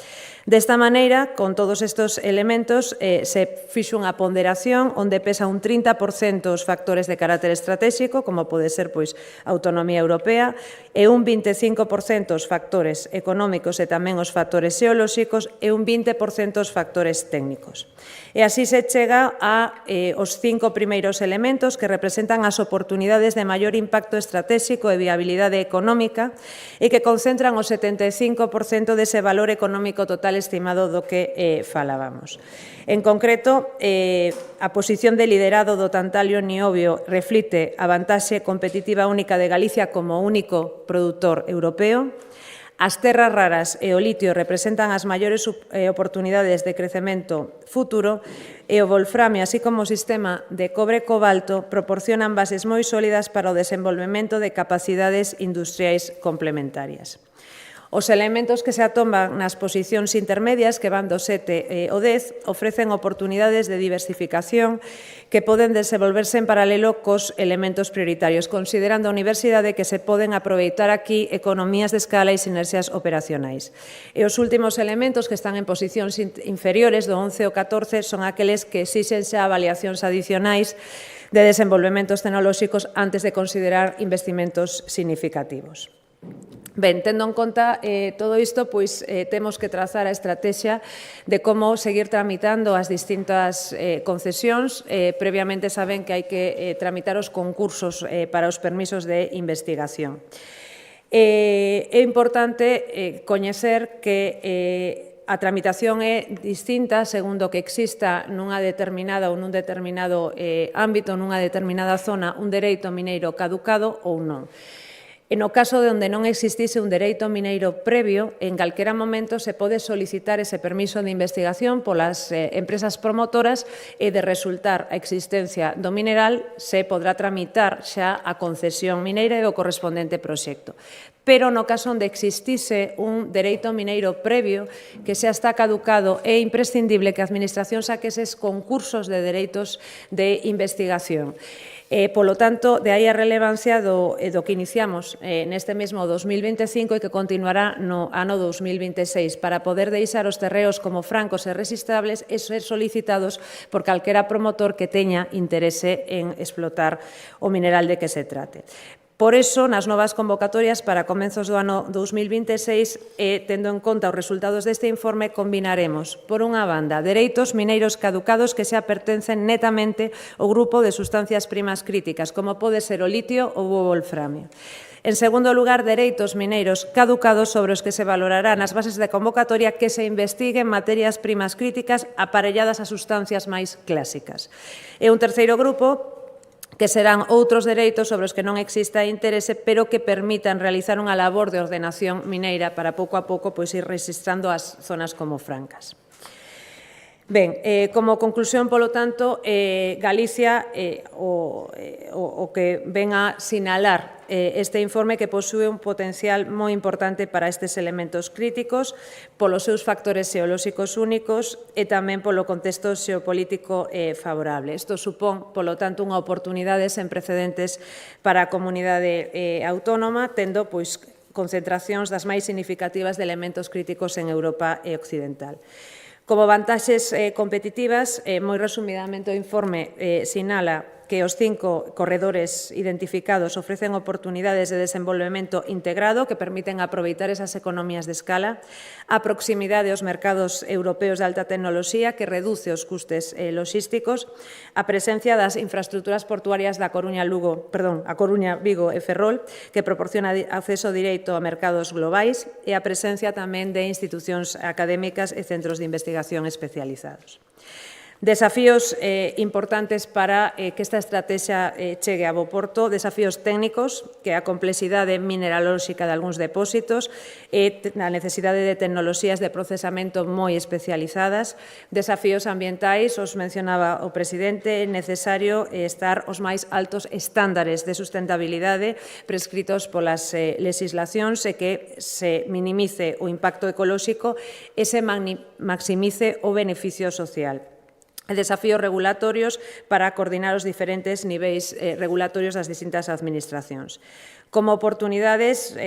Desta maneira, con todos estes elementos, se fixo unha ponderación onde pesa un 30% os factores de carácter estratégico, como pode ser a autonomía europea, e un 25% os factores económicos e tamén os factores xeolóxicos e un 20% os factores técnicos. E así se chega aos 5 primeiros elementos que representan as oportunidades de maior impacto estratégico e viabilidade económica e que concentran o 75% dese valor económico total estimado do que falábamos. En concreto, a posición de liderado do tantalio niobio reflite a vantaxe competitiva única de Galicia como único produtor europeo. As terras raras e o litio representan as maiores oportunidades de crecemento futuro e o wolframio, así como o sistema de cobre-cobalto, proporcionan bases moi sólidas para o desenvolvemento de capacidades industriais complementarias. Os elementos que se atoman nas posicións intermedias, que van do 7 ao 10, ofrecen oportunidades de diversificación que poden desenvolverse en paralelo cos elementos prioritarios, considerando a Universidade que se poden aproveitar aquí economías de escala e sinerxias operacionais. E os últimos elementos que están en posicións inferiores, do 11 ao 14, son aqueles que exixen xa avaliacións adicionais de desenvolvementos tecnolóxicos antes de considerar investimentos significativos. Ben, tendo en conta todo isto, pois temos que trazar a estrategia de como seguir tramitando as distintas concesións. Previamente saben que hai que tramitar os concursos para os permisos de investigación. É importante coñecer que a tramitación é distinta segundo que exista nunha determinada ou nun determinado ámbito, nunha determinada zona, un dereito mineiro caducado ou non. E no caso de onde non existise un dereito mineiro previo, en calquera momento se pode solicitar ese permiso de investigación polas empresas promotoras e de resultar a existencia do mineral se podrá tramitar xa a concesión mineira e o correspondente proxecto. Pero no caso onde existise un dereito mineiro previo que xa está caducado, é imprescindible que a Administración saque eses concursos de dereitos de investigación. Polo tanto, de aí a relevancia do que iniciamos neste mesmo 2025 e que continuará no ano 2026 para poder deixar os terreos como francos e resistables e ser solicitados por calquera promotor que teña interese en explotar o mineral de que se trate. Por iso, nas novas convocatorias para comenzos do ano 2026 e tendo en conta os resultados deste informe, combinaremos, por unha banda, dereitos mineiros caducados que xa pertencen netamente ao grupo de sustancias primas críticas, como pode ser o litio ou o wolframio. En segundo lugar, dereitos mineiros caducados sobre os que se valorará nas bases de convocatoria que se investiguen materias primas críticas aparelladas a sustancias máis clásicas. E un terceiro grupo, que serán outros dereitos sobre os que non exista interese, pero que permitan realizar unha labor de ordenación mineira para pouco a pouco ir registrando as zonas como francas. Ben, como conclusión, polo tanto, Galicia o que ven a sinalar este informe que posúe un potencial moi importante para estes elementos críticos polos seus factores xeolóxicos únicos e tamén polo contexto xeopolítico favorable. Isto supón, polo tanto, unha oportunidade sen precedentes para a comunidade autónoma, tendo concentracións das máis significativas de elementos críticos en Europa e Occidental. Como vantaxes competitivas, moi resumidamente o informe sinala que os 5 corredores identificados ofrecen oportunidades de desenvolvemento integrado que permiten aproveitar esas economías de escala, a proximidade aos mercados europeos de alta tecnoloxía que reduce os custes logísticos, a presencia das infraestructuras portuarias da Coruña, Vigo e Ferrol que proporciona acceso directo a mercados globais e a presencia tamén de institucións académicas e centros de investigación especializados. Desafíos importantes para que esta estrategia chegue a bo porto, desafíos técnicos, que a complexidade mineralóxica de algúns depósitos e a necesidade de tecnoloxías de procesamento moi especializadas, desafíos ambientais, os mencionaba o presidente, é necesario estar os máis altos estándares de sustentabilidade prescritos polas legislacións e que se minimice o impacto ecolóxico e se maximice o beneficio social. Desafíos regulatorios para coordinar os diferentes niveis regulatorios das distintas administracións. Como oportunidades,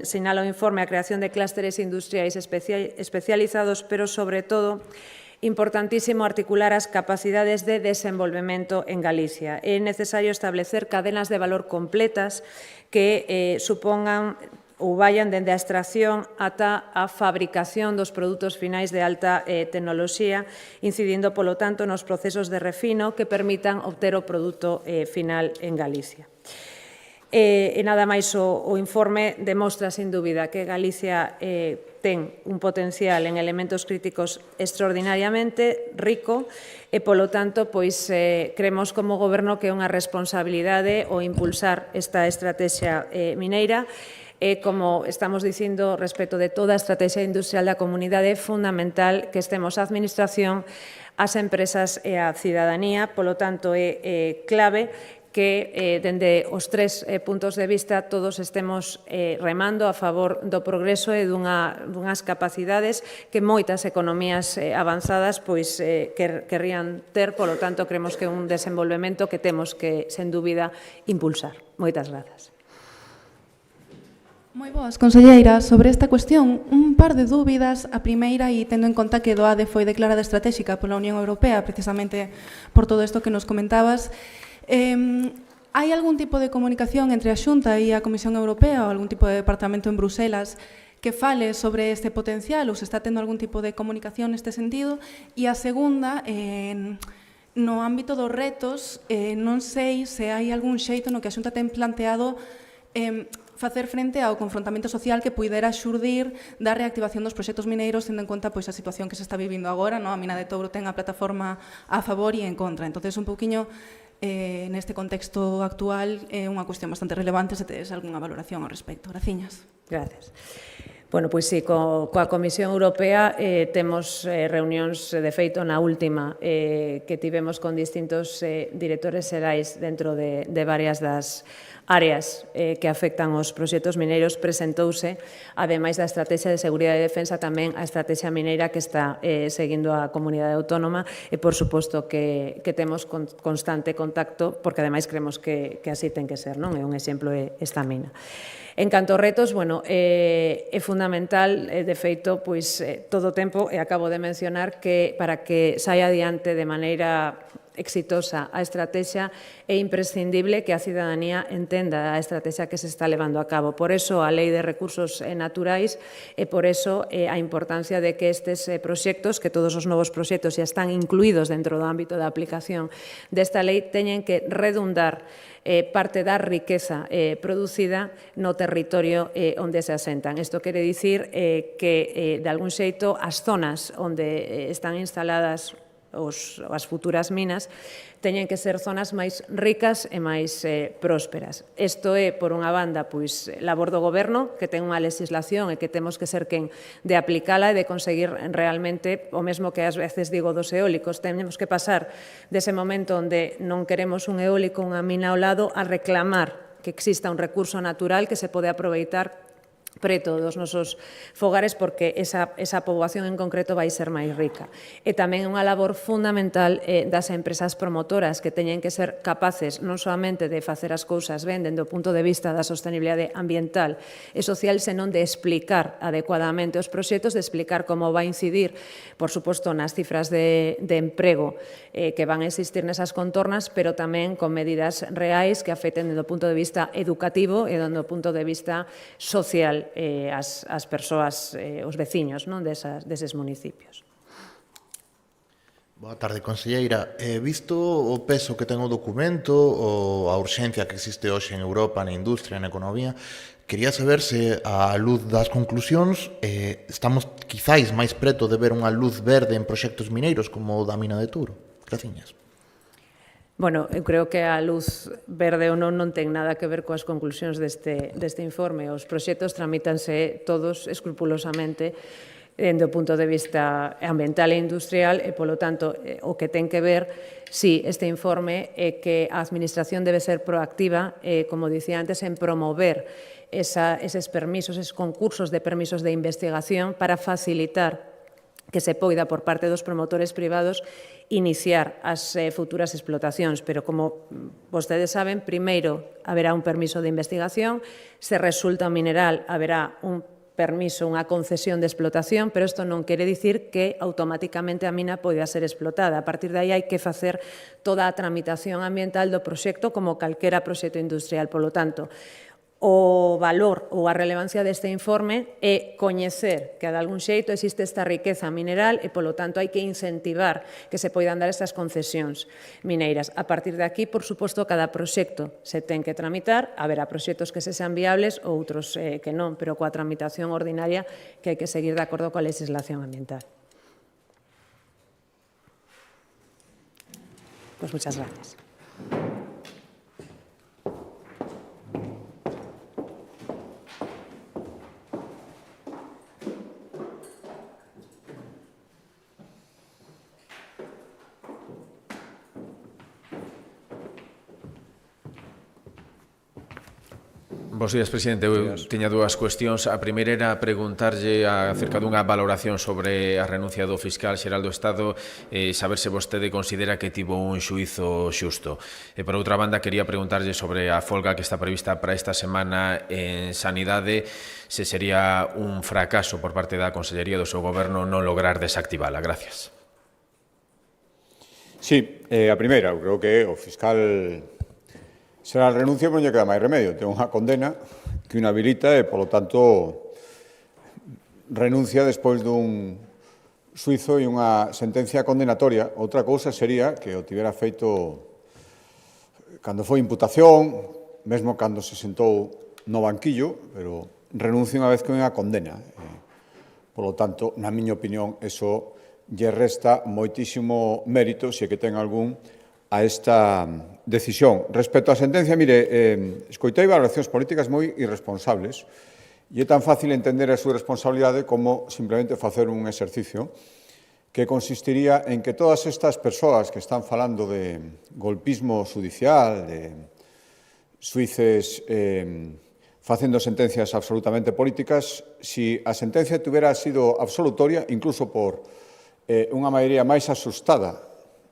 sinala o informe a creación de clústeres industriais especializados, pero, sobre todo, importantísimo articular as capacidades de desenvolvemento en Galicia. É necesario establecer cadenas de valor completas que supongan ou vayan dende a extracción ata a fabricación dos produtos finais de alta tecnoloxía, incidindo, polo tanto, nos procesos de refino que permitan obter o produto final en Galicia. E nada máis o informe demostra, sin dúbida, que Galicia ten un potencial en elementos críticos extraordinariamente rico e, polo tanto, creemos como Goberno que é unha responsabilidade o impulsar esta estrategia mineira. E, como estamos dicindo respecto de toda a estrategia industrial da comunidade, é fundamental que estemos a Administración, as empresas e a cidadanía. Polo tanto, é clave que, dende os 3 puntos de vista, todos estemos remando a favor do progreso e dunhas capacidades que moitas economías avanzadas querrían ter. Polo tanto, creemos que é un desenvolvemento que temos que, sen dúbida, impulsar. Moitas grazas. Moi boas, conselleira. Sobre esta cuestión, un par de dúbidas. A primeira, e tendo en conta que DOADE foi declarada estratégica pola Unión Europea, precisamente por todo isto que nos comentabas, Hai algún tipo de comunicación entre a Xunta e a Comisión Europea ou algún tipo de departamento en Bruselas que fale sobre este potencial ou se está tendo algún tipo de comunicación neste sentido? E a segunda, no ámbito dos retos, non sei se hai algún xeito no que a Xunta ten planteado facer frente ao confrontamento social que puidera xurdir da reactivación dos proxectos mineiros, tendo en conta a situación que se está vivindo agora. A mina de Touro ten a plataforma a favor e en contra. Entón, un pouquiño, neste contexto actual, é unha cuestión bastante relevante se tedes algunha valoración ao respecto. Graciñas. Gracias. Bueno, pois sí, coa Comisión Europea temos reunións, de feito, na última que tivemos con distintos directores xerais dentro de varias das áreas que afectan os proxectos mineiros. Presentouse, ademais da Estrategia de Seguridade e Defensa, tamén a Estrategia Mineira que está seguindo a Comunidade Autónoma e, por suposto, que temos constante contacto, porque ademais creemos que así ten que ser, non? É un exemplo esta mina. En canto a retos, bueno, é fundamental, de feito, pois todo o tempo, e acabo de mencionar, que para que saia adiante de maneira exitosa a estrategia é imprescindible que a cidadanía entenda a estrategia que se está levando a cabo. Por eso a Lei de Recursos Naturais e por eso a importancia de que estes proxectos, que todos os novos proxectos xa están incluídos dentro do ámbito da aplicación desta lei, teñen que redundar parte da riqueza producida no territorio onde se asentan. Isto quere dicir que, de algún xeito, as zonas onde están instaladas as futuras minas teñen que ser zonas máis ricas e máis prósperas. Isto é, por unha banda, pois, labor do Goberno, que ten unha legislación e que temos que ser quen de aplicala e de conseguir realmente, o mesmo que ás veces digo dos eólicos, temos que pasar dese momento onde non queremos un eólico, unha mina ao lado, a reclamar que exista un recurso natural que se pode aproveitar preto dos nosos fogares, porque esa poboación en concreto vai ser máis rica. E tamén unha labor fundamental das empresas promotoras, que teñen que ser capaces non solamente de facer as cousas ben dende o punto de vista da sostenibilidade ambiental e social, senón de explicar adecuadamente os proxectos, de explicar como vai incidir, por suposto, nas cifras de emprego que van a existir nesas contornas, pero tamén con medidas reais que afecten dende o punto de vista educativo e dende o punto de vista social as persoas, os veciños deses municipios. Boa tarde, conselleira. Visto o peso que ten o documento, ou a urxencia que existe hoxe en Europa, na industria, na economía, quería saber se, á luz das conclusións, estamos quizáis máis preto de ver unha luz verde en proxectos mineiros como o da mina de Touro. Graciñas. Bueno, eu creo que a luz verde ou non ten nada que ver coas conclusións deste informe. Os proxectos tramítanse todos escrupulosamente dende o punto de vista ambiental e industrial e, polo tanto, o que ten que ver, si, este informe é que a Administración debe ser proactiva, como dicía antes, en promover eses permisos, eses concursos de permisos de investigación para facilitar que se poida, por parte dos promotores privados, iniciar as futuras explotacións. Pero, como vostedes saben, primeiro haberá un permiso de investigación, se resulta un mineral, haberá un permiso, unha concesión de explotación, pero isto non quere dicir que automáticamente a mina poida ser explotada. A partir de aí hai que facer toda a tramitación ambiental do proxecto como calquera proxecto industrial. Polo tanto, o valor ou a relevancia deste informe é coñecer que, de algún xeito, existe esta riqueza mineral e, polo tanto, hai que incentivar que se poidan dar estas concesións mineiras. A partir de aquí, por suposto, cada proxecto se ten que tramitar, haberá proxectos que se sean viables ou outros que non, pero coa tramitación ordinaria que hai que seguir de acordo coa legislación ambiental. Pues muchas gracias. Bos días, presidente. Eu tiña dúas cuestións. A primeira era preguntarlle acerca dunha valoración sobre a renuncia do fiscal xeral do Estado, saber se vostede considera que tivo un xuízo xusto. E, por outra banda, quería preguntarlle sobre a folga que está prevista para esta semana en Sanidade, se sería un fracaso por parte da Consellería do seu Goberno non lograr desactivala. Gracias. Sí, a primeira, eu creo que o fiscal será a renuncia, non lle queda máis remedio. Ten unha condena que o inhabilita e, polo tanto, renuncia despois dun suizo e unha sentencia condenatoria. Outra cousa sería que o tivera feito cando foi imputación, mesmo cando se sentou no banquillo, pero renuncia unha vez que unha condena. Polo tanto, na miña opinión, eso lle resta moitísimo mérito, se que ten algún, a esta decisión. Respecto á sentencia, mire, escoitei valoracións políticas moi irresponsables e é tan fácil entender a súa responsabilidade como simplemente facer un exercicio que consistiría en que todas estas persoas que están falando de golpismo judicial, de suíces facendo sentencias absolutamente políticas, si a sentencia tuvera sido absolutoria, incluso por unha maioría máis asustada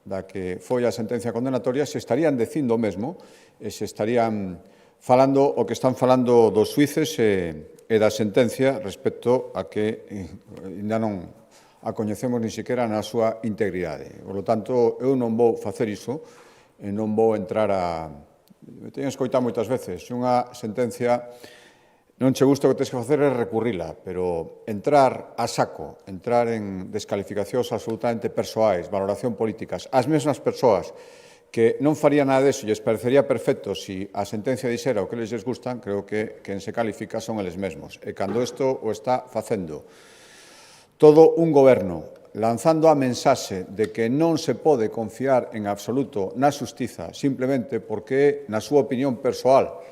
da que foi a sentencia condenatoria, se estarían dicindo o mesmo, se estarían falando o que están falando dos suíces e da sentencia respecto a que ainda non a coñecemos ni sequera na súa integridade. Por lo tanto, eu non vou facer iso e non vou entrar a... Teño escoitado moitas veces, unha sentencia non che gusta o que tens que facer é recurrila, pero entrar a saco, entrar en descalificacións absolutamente persoais, valoración políticas, as mesmas persoas que non faría nada deso e lles parecería perfecto se a sentencia dixera o que lles gustan, creo que quen se califica son eles mesmos. E cando isto o está facendo todo un goberno, lanzando a mensaxe de que non se pode confiar en absoluto na xustiza simplemente porque, na súa opinión persoal,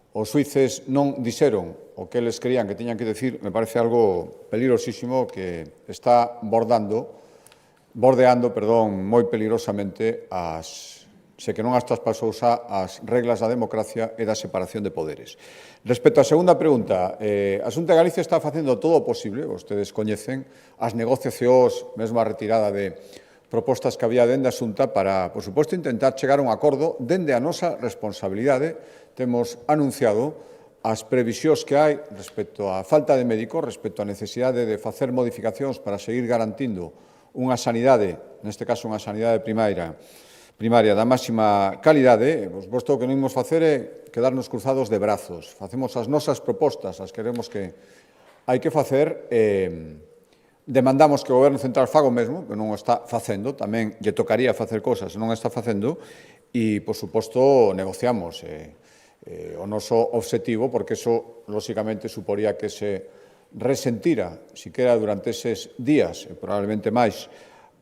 os suíces non dixeron o que eles creían que tiñan que decir, me parece algo peligrosísimo que está bordeando moi peligrosamente se que non as traspasou xa as reglas da democracia e da separación de poderes. Respecto á segunda pregunta, a Xunta de Galicia está facendo todo o posible, vostedes coñecen as negociacións, mesmo a retirada de propostas que había dende a Xunta para, por suposto, intentar chegar a un acordo dende a nosa responsabilidade. Temos anunciado as previsións que hai respecto á falta de médicos, respecto á necesidade de facer modificacións para seguir garantindo unha sanidade, neste caso unha sanidade primaria da máxima calidade. Vosto o que non imos facer é quedarnos cruzados de brazos. Facemos as nosas propostas, as queremos que hai que facer, demandamos que o Goberno Central faga o mesmo, que non o está facendo, tamén lle tocaría facer cosas, non o está facendo, e, por suposto, negociamos o noso obxectivo, porque eso, lóxicamente, suporía que se resentira, siquera durante eses días, e probablemente máis,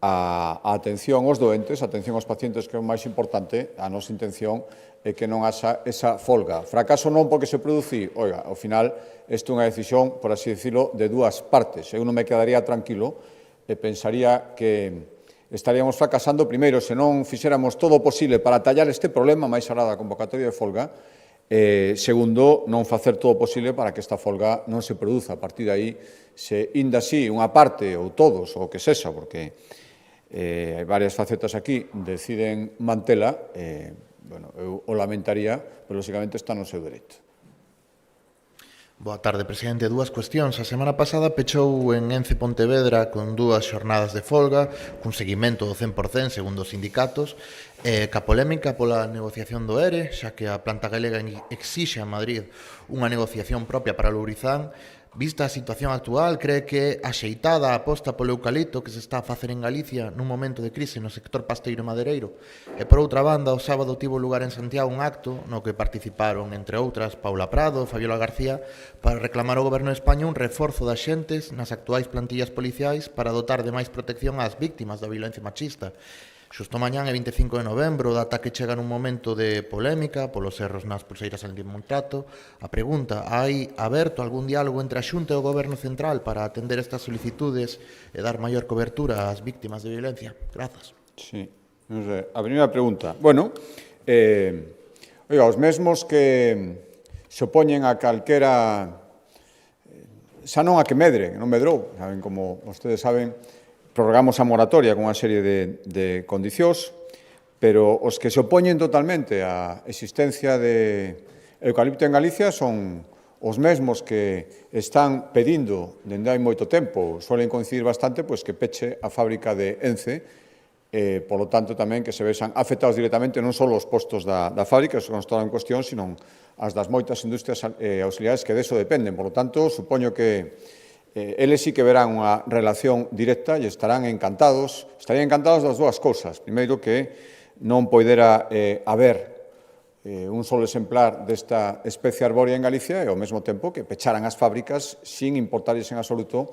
a atención aos doentes, a atención aos pacientes, que é o máis importante. A nosa intención é que non haxa esa folga. Fracaso non porque se produci, oiga, ao final, isto é unha decisión, por así decirlo, de dúas partes. Eu non me quedaría tranquilo e pensaría que estaríamos fracasando, primeiro, se non fixéramos todo o posible para tallar este problema, máis alá da convocatoria de folga, segundo, non facer todo o posible para que esta folga non se produza. A partir de aí, se inda así unha parte ou todos, ou que sexa, porque hai varias facetas aquí, deciden mantela, eu o lamentaría, pero, lóxicamente, está no seu dereito. Boa tarde, presidente. Dúas cuestións. A semana pasada pechou en Ence Pontevedra con 2 xornadas de folga, cun seguimento do 100% segundo os sindicatos, ca polémica pola negociación do ERE, xa que a planta galega exixe a Madrid unha negociación propia para Lourizán. Vista a situación actual, cree que axeitada a aposta polo eucalipto que se está a facer en Galicia nun momento de crise no sector pasteiro e madeireiro? E, por outra banda, o sábado tivo lugar en Santiago un acto no que participaron, entre outras, Paula Prado e Fabiola García, para reclamar ao Goberno de España un reforzo das xentes nas actuais plantillas policiais para dotar de máis protección ás víctimas da violencia machista. Xusto mañán é 25 de novembro, data que chega nun momento de polémica polos erros nas pulseiras antimontrato. A pregunta, hai aberto algún diálogo entre a Xunta e o Goberno Central para atender estas solicitudes e dar maior cobertura ás víctimas de violencia? Grazas. Sí, non sei. A primeira pregunta. Bueno, os mesmos que se opoñen a calquera, xa non a que medre, non medrou, saben, como vostedes saben, prorrogamos a moratoria con unha serie de condicións, pero os que se opoñen totalmente á existencia de eucalipto en Galicia son os mesmos que están pedindo dende hai moito tempo, suelen coincidir bastante, pois que peche a fábrica de Ence, polo tanto, tamén que se vexan afectados directamente non só os postos da fábrica, que non están en cuestión, sino as das moitas industrias auxiliares que deso dependen. Por lo tanto, supoño que eles sí que verán unha relación directa e estarían encantados das dúas cousas. Primeiro, que non poidera haber un solo exemplar desta especie arbórea en Galicia e, ao mesmo tempo, que pecharan as fábricas sin importarles en absoluto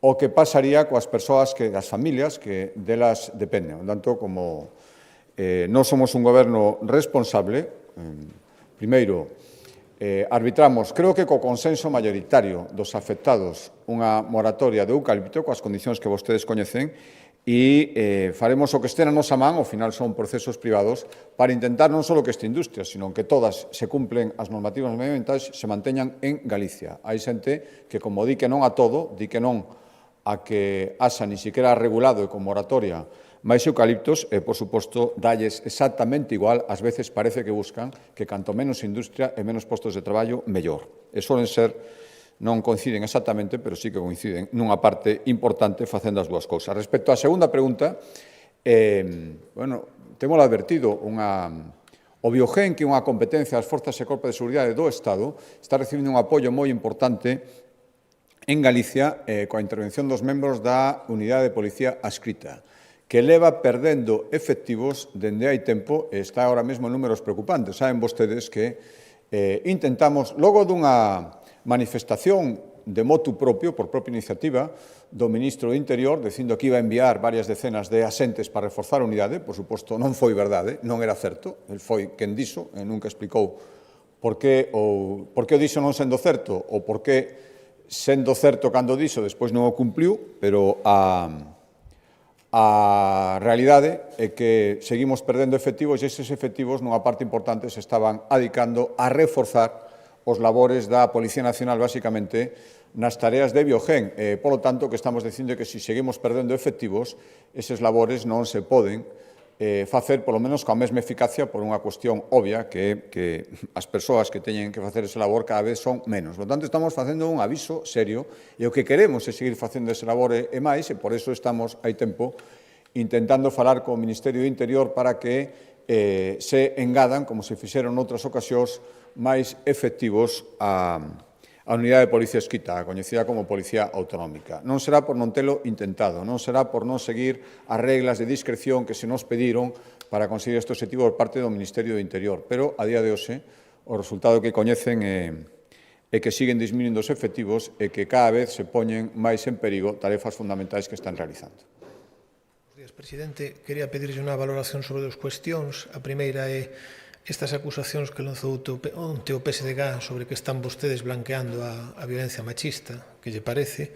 o que pasaría coas persoas, as familias que delas dependen. Por tanto, como nós somos un goberno responsable, primeiro, arbitramos, creo que co consenso maioritario dos afectados, unha moratoria de eucalipto coas condicións que vostedes coñecen e faremos o que este na nosa man, ao final son procesos privados, para intentar non só que esta industria, sino que todas se cumplen as normativas medioambientais, se manteñan en Galicia. Hai xente que, como di que non a todo, di que non a que haxa ni siquiera regulado e con moratoria máis eucaliptos e, por suposto, dalles exactamente igual, ás veces parece que buscan que canto menos industria e menos postos de traballo, mellor. E solen ser, non coinciden exactamente, pero sí que coinciden nunha parte importante facendo as dúas cousas. Respecto á segunda pregunta, temos advertido o Biogen, que é unha competencia das Forzas e Corpos de Seguridade do Estado, está recibindo un apoio moi importante en Galicia coa intervención dos membros da Unidade de Policía Adscrita, que leva perdendo efectivos dende hai tempo e está ahora mesmo en números preocupantes. Saben vostedes que intentamos, logo dunha manifestación de motu propio, por propia iniciativa, do ministro do Interior, dicindo que iba a enviar varias decenas de asentes para reforzar a unidade, por suposto, non foi verdade, non era certo, el foi quen dixo, e nunca explicou por que o dixo non sendo certo, ou por que sendo certo cando dixo, despois non o cumpliu, pero a realidade é que seguimos perdendo efectivos e eses efectivos, nunha parte importante, se estaban adicando a reforzar os labores da Policía Nacional, basicamente, nas tareas de Biogen. Polo tanto, que estamos dicindo que se seguimos perdendo efectivos, eses labores non se poden facer, polo menos, coa mesma eficacia, por unha cuestión obvia, que as persoas que teñen que facer ese labor cada vez son menos. Por tanto, estamos facendo un aviso serio e o que queremos é seguir facendo ese labor e máis, e por eso estamos, hai tempo, intentando falar co Ministerio do Interior para que se engadan, como se fixeron noutras ocasións, máis efectivos a Unidade de Policía Adscrita, coñecida como Policía Autonómica. Non será por non telo intentado, non será por non seguir as reglas de discreción que se nos pediron para conseguir este objetivo por parte do Ministerio do Interior, pero a día de hoxe o resultado que coñecen é que siguen disminuindo os efectivos e que cada vez se poñen máis en perigo tarefas fundamentais que están realizando. Buenos días, presidente. Quería pedirlle unha valoración sobre dos cuestións. A primeira é estas acusacións que lanzou onte o PSDG sobre que están vostedes blanqueando a violencia machista, que lle parece.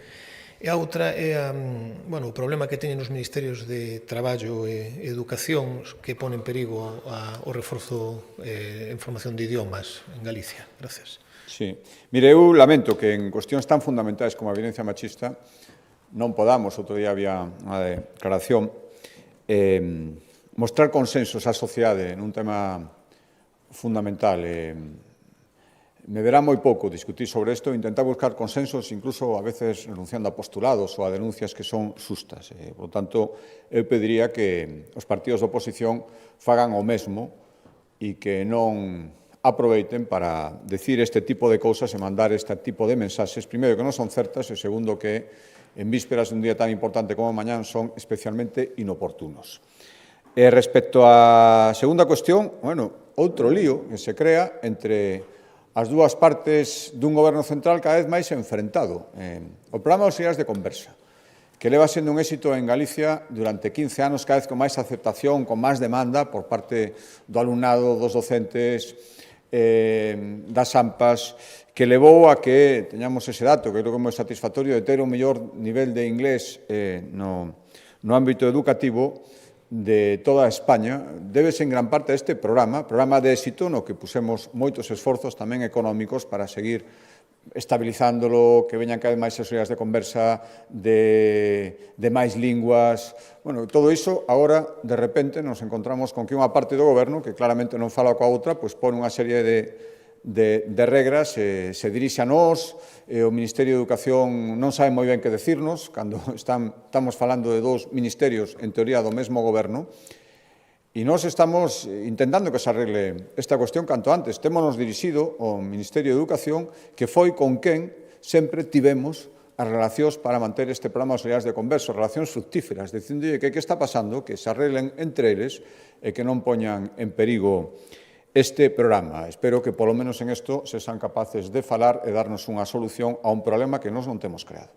E a outra é o problema que teñen os ministerios de Traballo e Educación que pone en perigo o reforzo en formación de idiomas en Galicia. Gracias. Sí. Mire, eu lamento que en cuestións tan fundamentais como a violencia machista non podamos, outro día había unha declaración, mostrar consensos á sociedade nun tema fundamental. Me verá moi pouco discutir sobre isto, intentar buscar consensos, incluso a veces renunciando a postulados ou a denuncias que son xustas. Por tanto, eu pediría que os partidos de oposición fagan o mesmo e que non aproveiten para decir este tipo de cousas e mandar este tipo de mensaxes, primeiro que non son certas e segundo que en vísperas dun día tan importante como mañán son especialmente inoportunos. Respecto á segunda cuestión, outro lío que se crea entre as dúas partes dun goberno central cada vez máis enfrentado. O programa de auxiliares de conversa, que leva sendo un éxito en Galicia durante 15 anos, cada vez con máis aceptación, con máis demanda por parte do alumnado, dos docentes, das AMPAs, que levou a que teñamos ese dato, que creo que é moi satisfactorio, de ter o mellor nivel de inglés no ámbito educativo de toda España, débese en gran parte a este programa de éxito no que pusemos moitos esforzos tamén económicos para seguir estabilizándolo, que veñan cada vez máis auxiliares de conversa, de máis linguas. Todo iso, agora, de repente, nos encontramos con que unha parte do goberno, que claramente non fala coa outra, pois pon unha serie de de regras se dirixe a nós, o Ministerio de Educación non sabe moi ben que decirnos, cando estamos falando de dous ministerios, en teoría, do mesmo goberno, e nós estamos intentando que se arregle esta cuestión canto antes. Témonos dirixido ao Ministerio de Educación, que foi con quen sempre tivemos as relacións para manter este programa de auxiliares de converso, relacións fructíferas, dicindolle que está pasando, que se arreglen entre eles e que non poñan en perigo este programa. Espero que, polo menos en isto, se sean capaces de falar e darnos unha solución a un problema que nós non temos creado.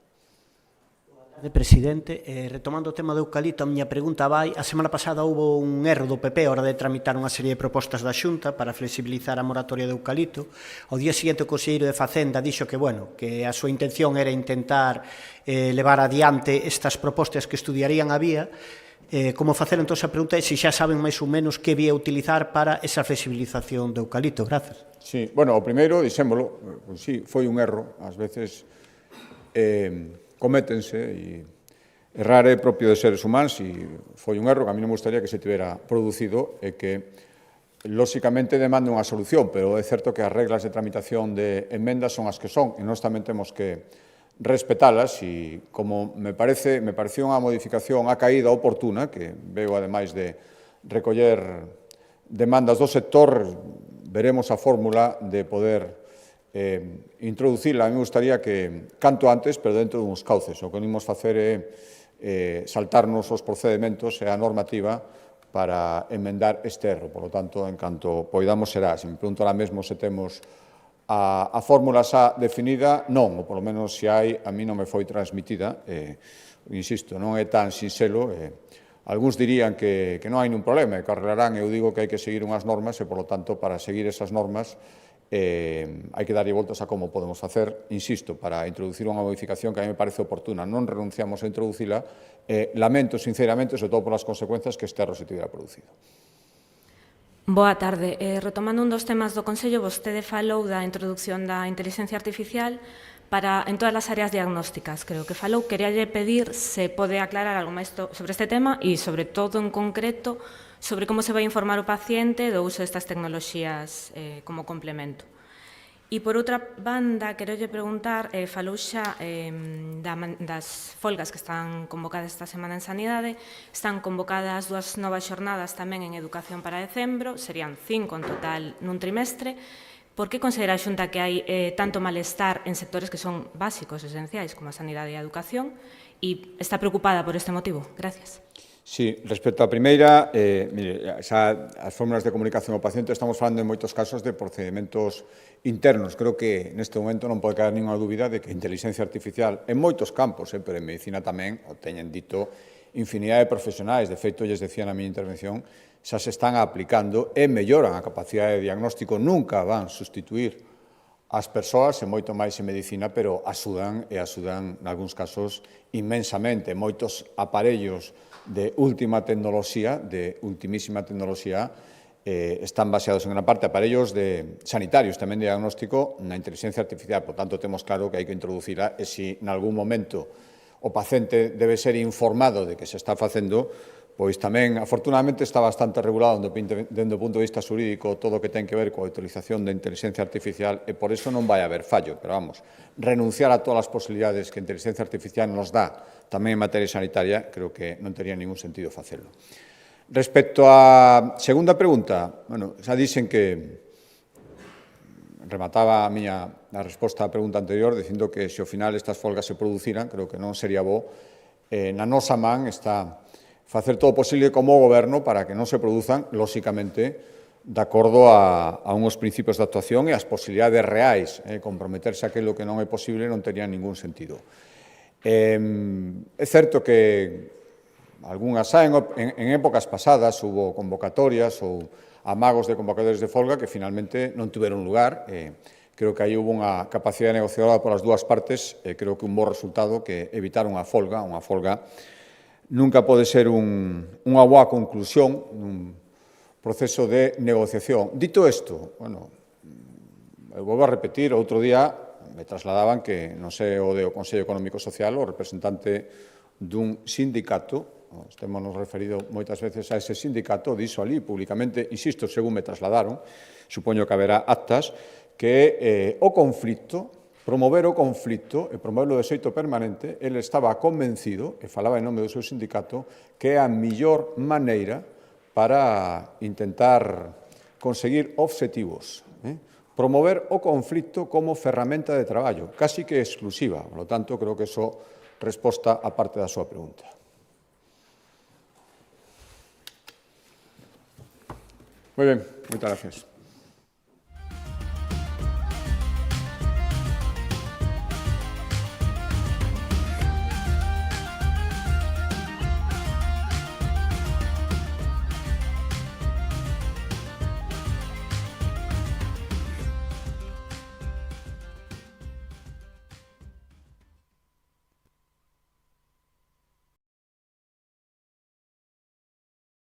Presidente, retomando o tema do eucalipto, a miña pregunta vai, a semana pasada houve un erro do PP a hora de tramitar unha serie de propostas da Xunta para flexibilizar a moratoria do eucalipto. Ao día seguinte o conselleiro de Facenda dixo que, bueno, que a súa intención era intentar levar adiante estas propostas que estudiarían a vía. Como facer, entón, a pregunta é se xa saben máis ou menos que vía utilizar para esa flexibilización do eucalipto. Grazas. Sí, bueno, o primeiro, dixémolo, sí, foi un erro. Ás veces cométense e errar é propio de seres humanos e foi un erro que a mí non me gustaría que se tivera producido e que, lóxicamente, demanda unha solución, pero é certo que as reglas de tramitación de enmendas son as que son e nós tamén temos que respetalas e, como me pareció unha modificación a caída oportuna, que veo, ademais de recoller demandas do sector, veremos a fórmula de poder introducirla. A mí me gustaría que, canto antes, pero dentro duns cauces. O que unimos facer é saltarnos os procedementos e a normativa para enmendar este erro. Por lo tanto, en canto poidamos será. Se me pregunto ahora mesmo se temos a fórmula xa definida, non, ou polo menos se hai, a mí non me foi transmitida, insisto, non é tan sinxelo, algúns dirían que non hai nun problema, que arreglarán, eu digo que hai que seguir unhas normas e, polo tanto, para seguir esas normas hai que darlle voltas a como podemos facer, insisto, para introducir unha modificación que a mí me parece oportuna. Non renunciamos a introducila, lamento sinceramente, sobre todo polas consecuencias que este erro se tivera producido. Boa tarde. Retomando un dos temas do Consello, vostede falou da introducción da inteligencia artificial en todas as áreas diagnósticas. Creo que falou. Queríalle pedir se pode aclarar algo máis sobre este tema e, sobre todo, en concreto, sobre como se vai informar o paciente do uso destas tecnoloxías como complemento. E, por outra banda, querolle preguntar, falou xa das folgas que están convocadas esta semana en Sanidade. Están convocadas 2 novas xornadas tamén en Educación para decembro, serían 5 en total nun trimestre. Por que considera a Xunta que hai tanto malestar en sectores que son básicos, esenciais, como a sanidade e a educación, e está preocupada por este motivo? Gracias. Sí, respecto á primeira, mire, xa as fórmulas de comunicación ao paciente estamos falando en moitos casos de procedimentos internos. Creo que neste momento non pode caer ninguna dúbida de que a inteligencia artificial en moitos campos, pero en medicina tamén, o teñen dito infinidade de profesionais, de feito, lles decía na miña intervención, xa se están aplicando e melloran a capacidade de diagnóstico, nunca van sustituir as persoas, e moito máis en medicina, pero axudan, e axudan, nalgúns casos, inmensamente. Moitos aparellos de última tecnoloxía, de ultimísima tecnoloxía, están baseados en gran parte aparellos sanitarios, tamén de diagnóstico, na inteligencia artificial. Por tanto, temos claro que hai que introducirla e se en algún momento o paciente debe ser informado de que se está facendo, pois tamén, afortunadamente, está bastante regulado dende o punto de vista xurídico todo o que ten que ver coa utilización da inteligencia artificial e por iso non vai haber fallo. Pero, vamos, renunciar a todas as posibilidades que a inteligencia artificial nos dá tamén en materia sanitaria, creo que non tería ningún sentido facelo. Respecto á segunda pregunta, bueno, xa dixen que remataba a resposta á pregunta anterior dicindo que se ao final estas folgas se produciran, creo que non sería bo. Na nosa man está facer todo o posible como goberno para que non se produzan, lóxicamente, de acordo a uns principios de actuación e as posibilidades reais. Comprometerse a aquilo que non é posible non tería ningún sentido. É certo que algunhas en épocas pasadas hubo convocatorias ou amagos de convocatorias de folga que finalmente non tiveron lugar. Creo que aí hubo unha capacidade negociadora polas dúas partes e creo que un bo resultado que evitar unha folga nunca pode ser unha boa conclusión nun proceso de negociación. Dito isto, bueno, eu vou a repetir, outro día me trasladaban que, non sei, o do Consello Económico e Social, o representante dun sindicato, estémonos referido moitas veces a ese sindicato, dixo ali públicamente, insisto, según me trasladaron, supoño que haberá actas, que o conflito, promover o conflito e promoverlo de xeito permanente, ele estaba convencido, e falaba en nome do seu sindicato, que é a mellor maneira para intentar conseguir obxectivos. Promover o conflito como ferramenta de traballo, casi que exclusiva. Por lo tanto, creo que eso resposta a parte da súa pregunta. Moi ben, moitas gracias.